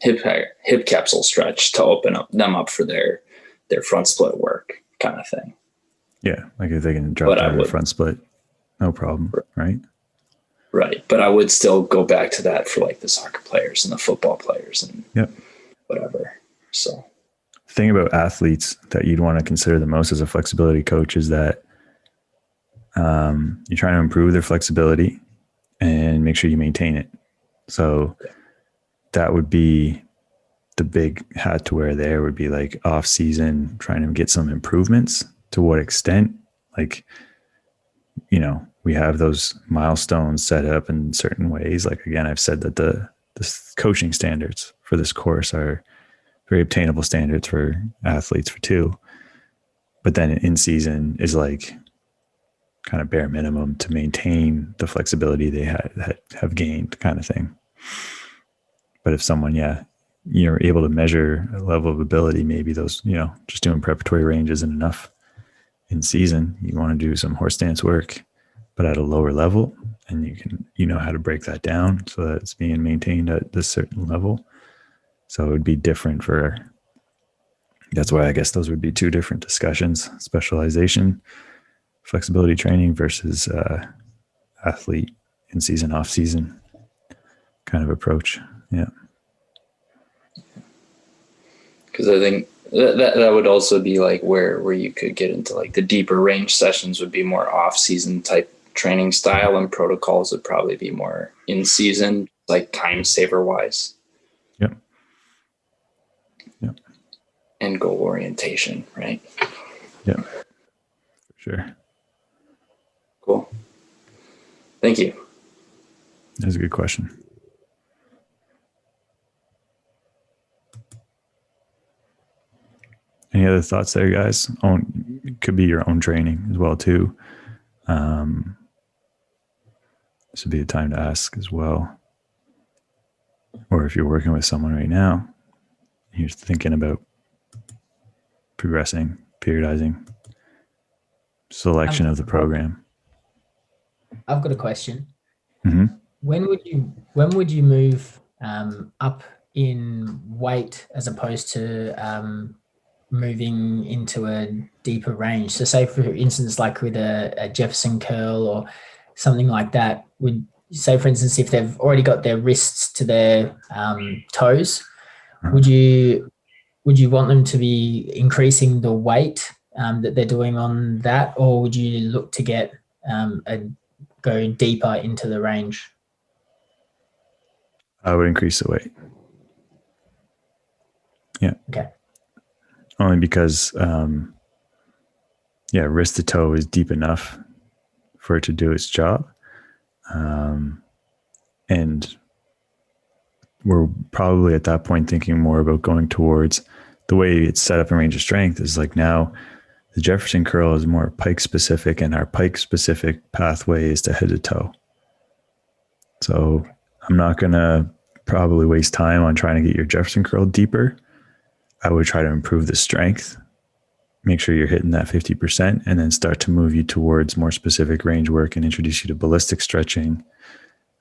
[SPEAKER 4] hip capsule stretch to open them up for their front split work kind of thing.
[SPEAKER 1] Yeah. Like if they can drop down the front split, no problem. Right.
[SPEAKER 4] Right. But I would still go back to that for like the soccer players and the football players and whatever. So
[SPEAKER 1] the thing about athletes that you'd want to consider the most as a flexibility coach is that you're trying to improve their flexibility and make sure you maintain it. So that would be the big hat to wear there would be like off season, trying to get some improvements. To what extent? Like, you know, we have those milestones set up in certain ways. Like, again, I've said that the coaching standards for this course are very obtainable standards for athletes for 2. But then in season is like kind of bare minimum to maintain the flexibility they have gained, kind of thing. But if someone, you're able to measure a level of ability, maybe those, you know, just doing preparatory range isn't enough in season. You want to do some horse stance work, but at a lower level, and you know how to break that down so that it's being maintained at this certain level. So it would be different that's why I guess those would be 2 different discussions: specialization, flexibility training versus athlete in season, off season kind of approach. Yeah.
[SPEAKER 4] Because I think that would also be like where you could get into like the deeper range sessions would be more off season type training style, and protocols would probably be more in season, like time saver wise.
[SPEAKER 1] Yep.
[SPEAKER 4] And goal orientation, right?
[SPEAKER 1] Yeah, for sure.
[SPEAKER 4] Cool. Thank you.
[SPEAKER 1] That's a good question. Any other thoughts there, guys? It could be your own training as well, too. This would be a time to ask as well. Or if you're working with someone right now, you're thinking about progressing, periodizing, selection of the program.
[SPEAKER 3] I've got a question.
[SPEAKER 1] Mm-hmm.
[SPEAKER 3] When would you move up in weight as opposed to moving into a deeper range? So say, for instance, like with a Jefferson curl or something like that, would say, for instance, if they've already got their wrists to their toes, would you want them to be increasing the weight that they're doing on that, or would you look to get go deeper into the range?
[SPEAKER 1] I would increase the weight. Yeah.
[SPEAKER 3] Okay.
[SPEAKER 1] Only because, wrist to toe is deep enough for it to do its job. And we're probably at that point thinking more about going towards the way it's set up in range of strength is like now the Jefferson curl is more pike specific, and our pike specific pathway is to head to toe. So I'm not going to probably waste time on trying to get your Jefferson curl deeper. I would try to improve the strength, make sure you're hitting that 50%, and then start to move you towards more specific range work and introduce you to ballistic stretching,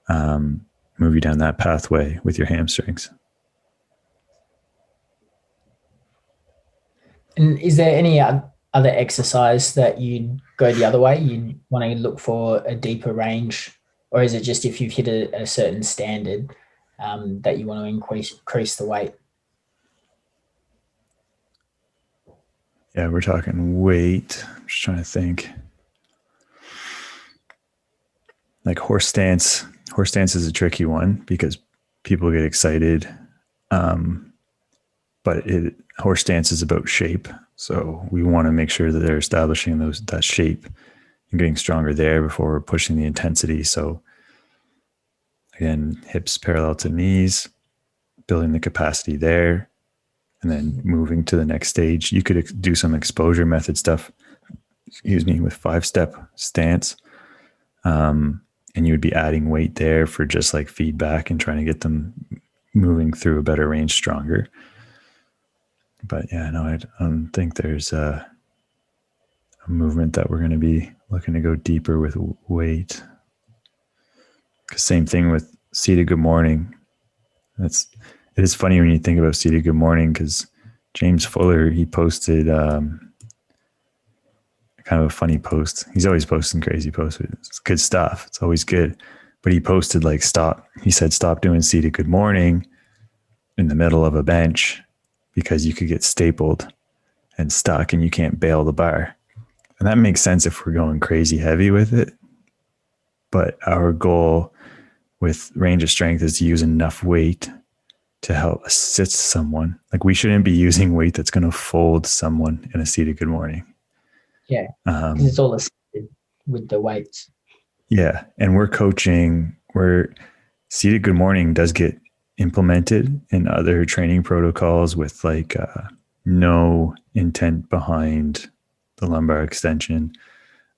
[SPEAKER 1] move you down that pathway with your hamstrings.
[SPEAKER 3] And is there any other exercise that you'd go the other way? You'd want to look for a deeper range, or is it just if you've hit a certain standard that you want to increase the weight?
[SPEAKER 1] Yeah, we're talking weight. I'm just trying to think. Like horse stance. Horse stance is a tricky one because people get excited. But horse stance is about shape. So we want to make sure that they're establishing that shape and getting stronger there before we're pushing the intensity. So again, hips parallel to knees, building the capacity there, and then moving to the next stage. You could do some exposure method stuff, with 5-step stance. And you would be adding weight there for just like feedback and trying to get them moving through a better range stronger. But yeah, no, I don't think there's a movement that we're going to be looking to go deeper with weight. Same thing with seated good morning. It is funny when you think about seated good morning, because James Fuller, he posted kind of a funny post. He's always posting crazy posts. It's good stuff. It's always good. But he posted he said, stop doing seated good morning in the middle of a bench because you could get stapled and stuck and you can't bail the bar. And that makes sense if we're going crazy heavy with it. But our goal with range of strength is to use enough weight to help assist someone. Like we shouldn't be using weight that's going to fold someone in a seated good morning.
[SPEAKER 3] Yeah, because it's all assisted with the weights.
[SPEAKER 1] Yeah. And we're coaching where seated good morning does get implemented in other training protocols with like no intent behind the lumbar extension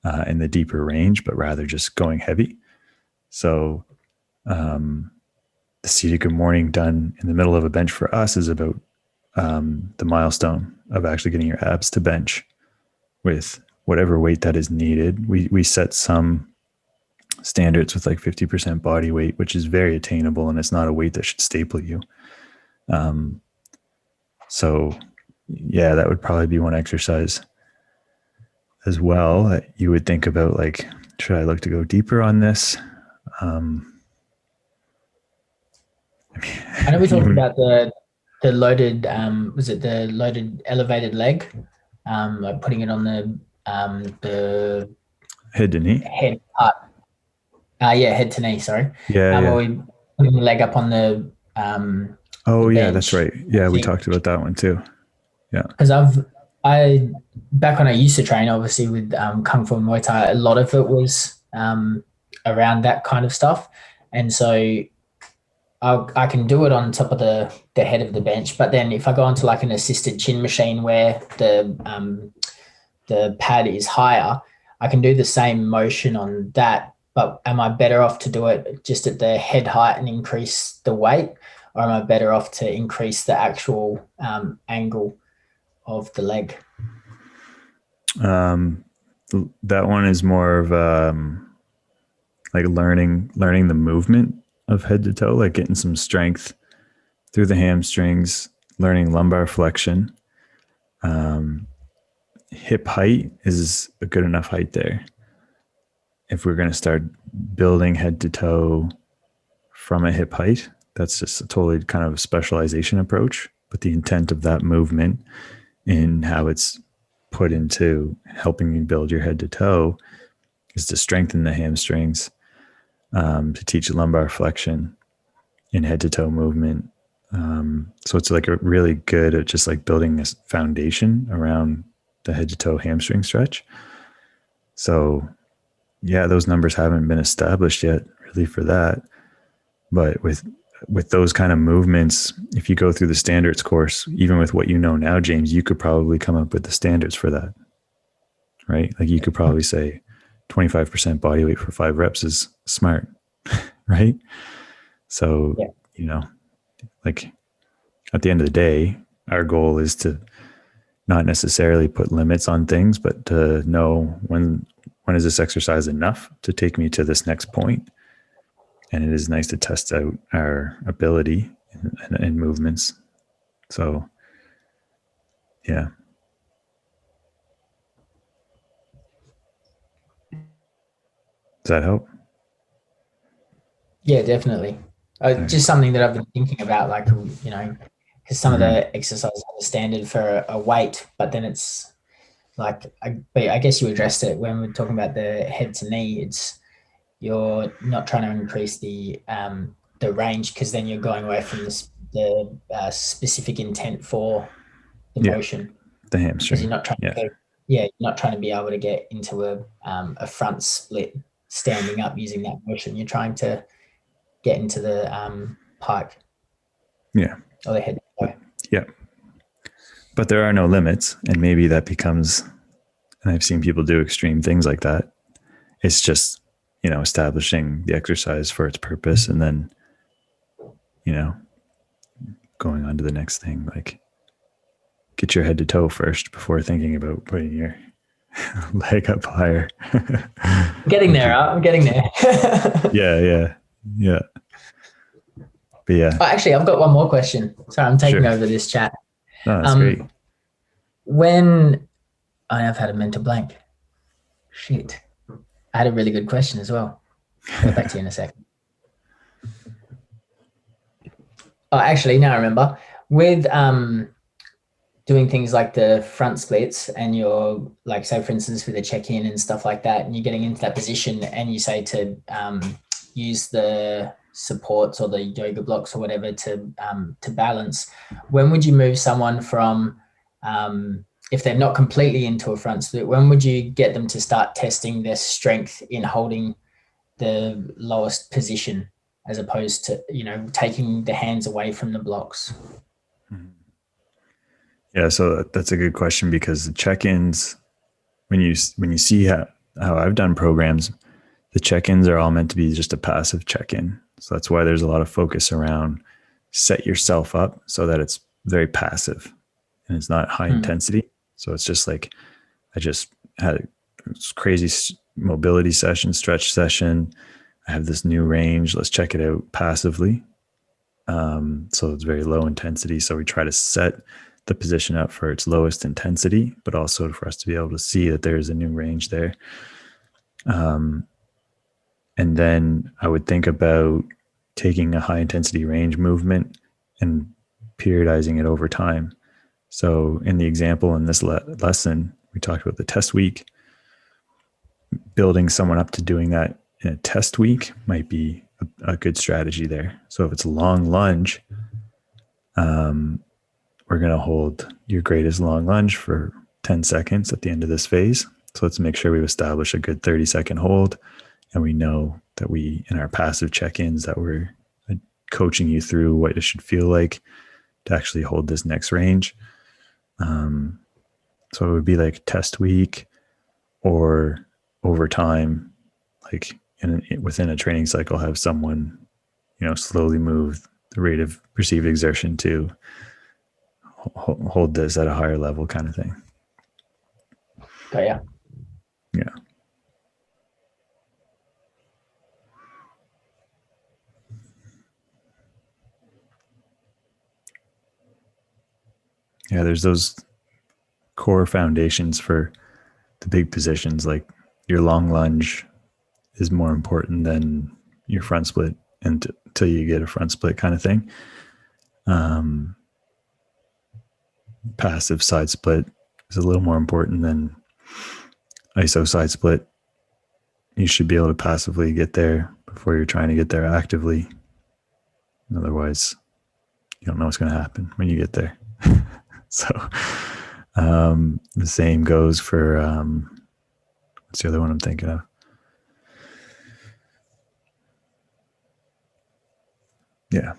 [SPEAKER 1] and the deeper range, but rather just going heavy. So the seated good morning done in the middle of a bench for us is about the milestone of actually getting your abs to bench with whatever weight that is needed. We set some standards with like 50% body weight, which is very attainable, and it's not a weight that should staple you. So yeah, that would probably be one exercise as well that you would think about, like, should I look to go deeper on this?
[SPEAKER 3] I know we talked about the loaded, was it the loaded elevated leg? Like putting it on the
[SPEAKER 1] head to knee.
[SPEAKER 3] Head part. Head to knee, sorry.
[SPEAKER 1] Yeah.
[SPEAKER 3] Where we putting the leg up on the
[SPEAKER 1] oh
[SPEAKER 3] the
[SPEAKER 1] yeah,
[SPEAKER 3] bench.
[SPEAKER 1] that's right. Yeah, we talked about that one too. Yeah.
[SPEAKER 3] Because I back when I used to train, obviously with Kung Fu and Muay Thai, a lot of it was around that kind of stuff. And so I can do it on top of the head of the bench. But then if I go onto like an assisted chin machine where the pad is higher, I can do the same motion on that. But am I better off to do it just at the head height and increase the weight? Or am I better off to increase the actual angle of the leg?
[SPEAKER 1] That one is more of like learning the movement of head to toe, like getting some strength through the hamstrings, learning lumbar flexion. Hip height is a good enough height there. If we're going to start building head to toe from a hip height, that's just a totally kind of specialization approach. But the intent of that movement in how it's put into helping you build your head to toe is to strengthen the hamstrings, to teach lumbar flexion in head to toe movement. So it's like a really good at just like building this foundation around the head to toe hamstring stretch. So yeah, those numbers haven't been established yet really for that. But with those kind of movements, if you go through the standards course, even with what you know now, James, you could probably come up with the standards for that, right? Like you could probably say 25% body weight for 5 reps is smart, right? So,
[SPEAKER 3] yeah.
[SPEAKER 1] You know, like at the end of the day, our goal is to not necessarily put limits on things, but to know when is this exercise enough to take me to this next point. And it is nice to test out our ability and movements. So, yeah. Does that help?
[SPEAKER 3] Yeah, definitely. Just something that I've been thinking about, like, you know, because some of the exercises have a standard for a weight, but then it's like, I guess you addressed it when we're talking about the head to knee. It's you're not trying to increase the range, because then you're going away from the specific intent for the motion.
[SPEAKER 1] The hamstring.
[SPEAKER 3] Because you're not trying you're not trying to be able to get into a front split standing up using that motion. You're trying to get into the pike.
[SPEAKER 1] Yeah.
[SPEAKER 3] Or the head.
[SPEAKER 1] Yeah. But there are no limits, and maybe that becomes, and I've seen people do extreme things like that. It's just, you know, establishing the exercise for its purpose, and then, you know, going on to the next thing. Like, get your head to toe first before thinking about putting your leg up higher.
[SPEAKER 3] Getting there, I'm getting there.
[SPEAKER 1] Yeah. But yeah.
[SPEAKER 3] Oh, actually, I've got one more question. Sorry, I'm taking over this chat.
[SPEAKER 1] No, that's great.
[SPEAKER 3] When I've had a mental blank. Shit. I had a really good question as well. I'll get back to you in a second. Oh, actually, now I remember. With doing things like the front splits, and you're like, say for instance, with a check-in and stuff like that, and you're getting into that position, and you say to use the supports or the yoga blocks or whatever to balance, when would you move someone from, if they're not completely into a front split, when would you get them to start testing their strength in holding the lowest position as opposed to, taking the hands away from the blocks?
[SPEAKER 1] Yeah, so that's a good question, because the check-ins, when you see how I've done programs, the check-ins are all meant to be just a passive check-in. So that's why there's a lot of focus around set yourself up so that it's very passive and it's not high intensity. So it's just like, I just had a crazy mobility session, stretch session. I have this new range. Let's check it out passively. So it's very low intensity. So we try to set the position up for its lowest intensity, but also for us to be able to see that there's a new range there. And then I would think about taking a high intensity range movement and periodizing it over time. So in the example in this lesson, we talked about the test week. Building someone up to doing that in a test week might be a good strategy there. So if it's a long lunge, we're going to hold your greatest long lunge for 10 seconds at the end of this phase. So let's make sure we establish a good 30-second hold. And we know that in our passive check-ins, that we're coaching you through what it should feel like to actually hold this next range. So it would be like test week, or over time, like within a training cycle, have someone, slowly move the rate of perceived exertion to hold this at a higher level, kind of thing.
[SPEAKER 3] Oh, yeah.
[SPEAKER 1] Yeah. Yeah, there's those core foundations for the big positions, like your long lunge is more important than your front split until you get a front split, kind of thing. Passive side split is a little more important than iso side split. You should be able to passively get there before you're trying to get there actively. Otherwise, you don't know what's going to happen when you get there. So the same goes for, what's the other one I'm thinking of? Yeah.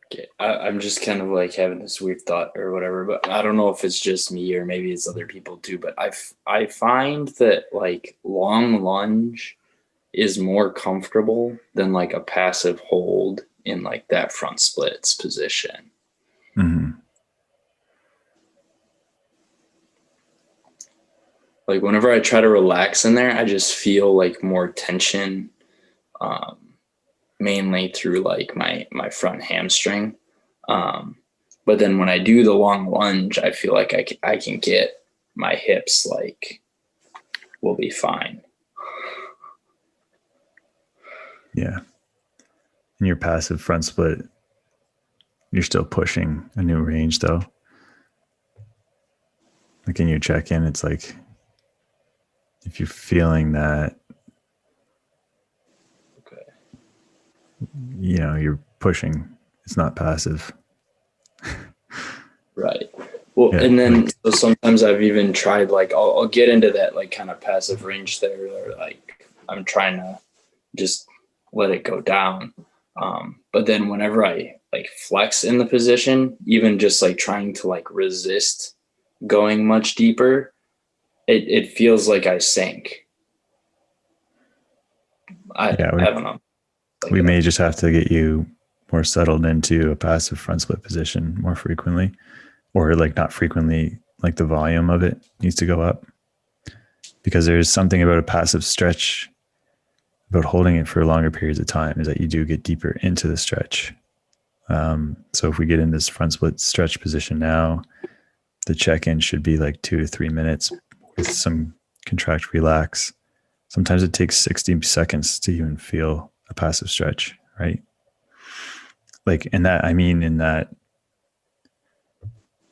[SPEAKER 4] Okay. I'm just kind of like having this weird thought or whatever, but I don't know if it's just me or maybe it's other people too, but I find that like long lunge is more comfortable than like a passive hold in like that front splits position.
[SPEAKER 1] Mm-hmm.
[SPEAKER 4] Like whenever I try to relax in there, I just feel like more tension, mainly through like my front hamstring. But then when I do the long lunge, I feel like I can get my hips, like, will be fine.
[SPEAKER 1] Yeah. In your passive front split, you're still pushing a new range though. Like in your check-in, it's like, if you're feeling that,
[SPEAKER 4] Okay.
[SPEAKER 1] You're pushing, it's not passive.
[SPEAKER 4] Right. Well,
[SPEAKER 1] Yeah,
[SPEAKER 4] and then
[SPEAKER 1] like,
[SPEAKER 4] so sometimes I've even tried, like, I'll get into that like kind of passive range there, or like I'm trying to just let it go down. But then whenever I like flex in the position, even just like trying to like resist going much deeper, it feels like I sink. I don't know. Like,
[SPEAKER 1] we may just have to get you more settled into a passive front split position more frequently, or like not frequently, like the volume of it needs to go up, because there's something about a passive stretch, about holding it for longer periods of time, is that you do get deeper into the stretch. So if we get in this front split stretch position now, the check-in should be like 2 to 3 minutes with some contract relax. Sometimes it takes 60 seconds to even feel a passive stretch, right? Like in that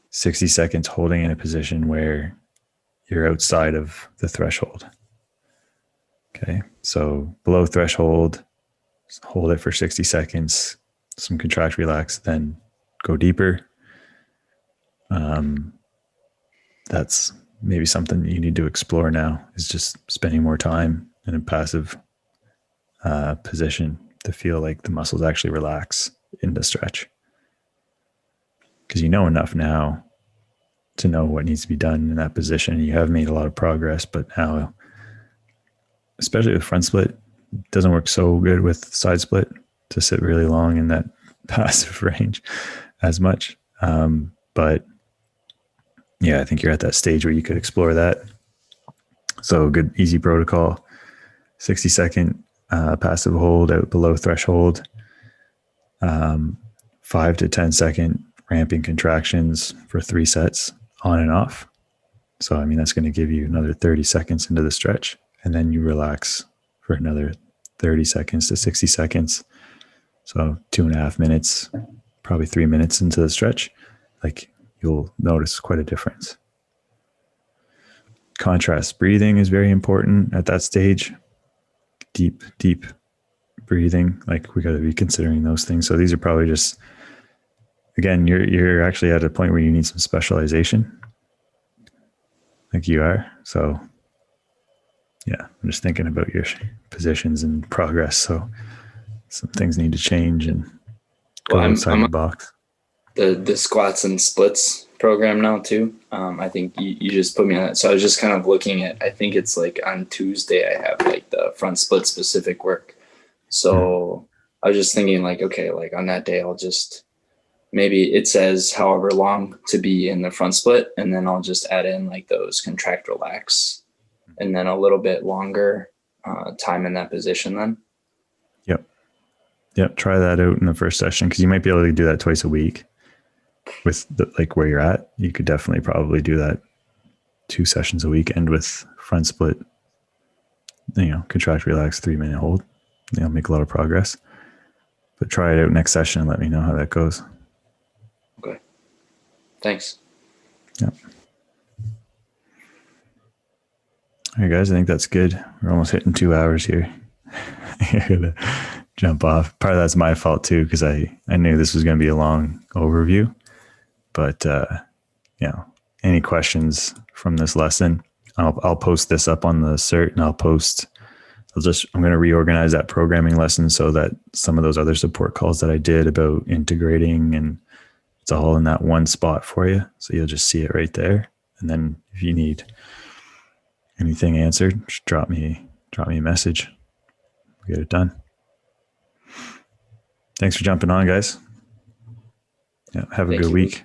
[SPEAKER 1] 60 seconds holding in a position where you're outside of the threshold. Okay. So below threshold, hold it for 60 seconds, some contract, relax, then go deeper. That's maybe something you need to explore now, is just spending more time in a passive position to feel like the muscles actually relax in the stretch. Because you know enough now to know what needs to be done in that position. You have made a lot of progress, but now, especially with front split, it doesn't work so good with side split to sit really long in that passive range as much. But yeah, I think you're at that stage where you could explore that. So good, easy protocol, 60-second passive hold out below threshold, 5 to 10-second ramping contractions for 3 sets on and off. So, I mean, that's going to give you another 30 seconds into the stretch, and then you relax for another 30 seconds to 60 seconds. So 2.5 minutes, probably 3 minutes into the stretch, like you'll notice quite a difference. Contrast breathing is very important at that stage. Deep breathing. Like we got to be considering those things. So these are probably just, again, you're actually at a point where you need some specialization, like you are. So yeah, I'm just thinking about your positions and progress. So some things need to change and go outside the box.
[SPEAKER 4] The squats and splits program now too. I think you just put me on that. So I was just kind of looking at, I think it's like on Tuesday I have like the front split specific work. So I was just thinking like, okay, like on that day, I'll just, maybe it says however long to be in the front split. And then I'll just add in like those contract, relax, and then a little bit longer time in that position then.
[SPEAKER 1] Yep. Try that out in the first session, because you might be able to do that twice a week with like where you're at. You could definitely probably do that 2 sessions a week, and with front split, contract, relax, 3-minute hold, make a lot of progress. But try it out next session and let me know how that goes.
[SPEAKER 4] Okay. Thanks.
[SPEAKER 1] Yep. All right, guys, I think that's good. We're almost hitting 2 hours here. I gotta jump off. Part of that's my fault too, because I knew this was going to be a long overview. But any questions from this lesson, I'll post this up on the cert, and I'm going to reorganize that programming lesson so that some of those other support calls that I did about integrating, and it's all in that one spot for you. So you'll just see it right there. And then if you need anything answered, just drop me a message. We'll get it done. Thanks for jumping on, guys. Yeah, have a good week.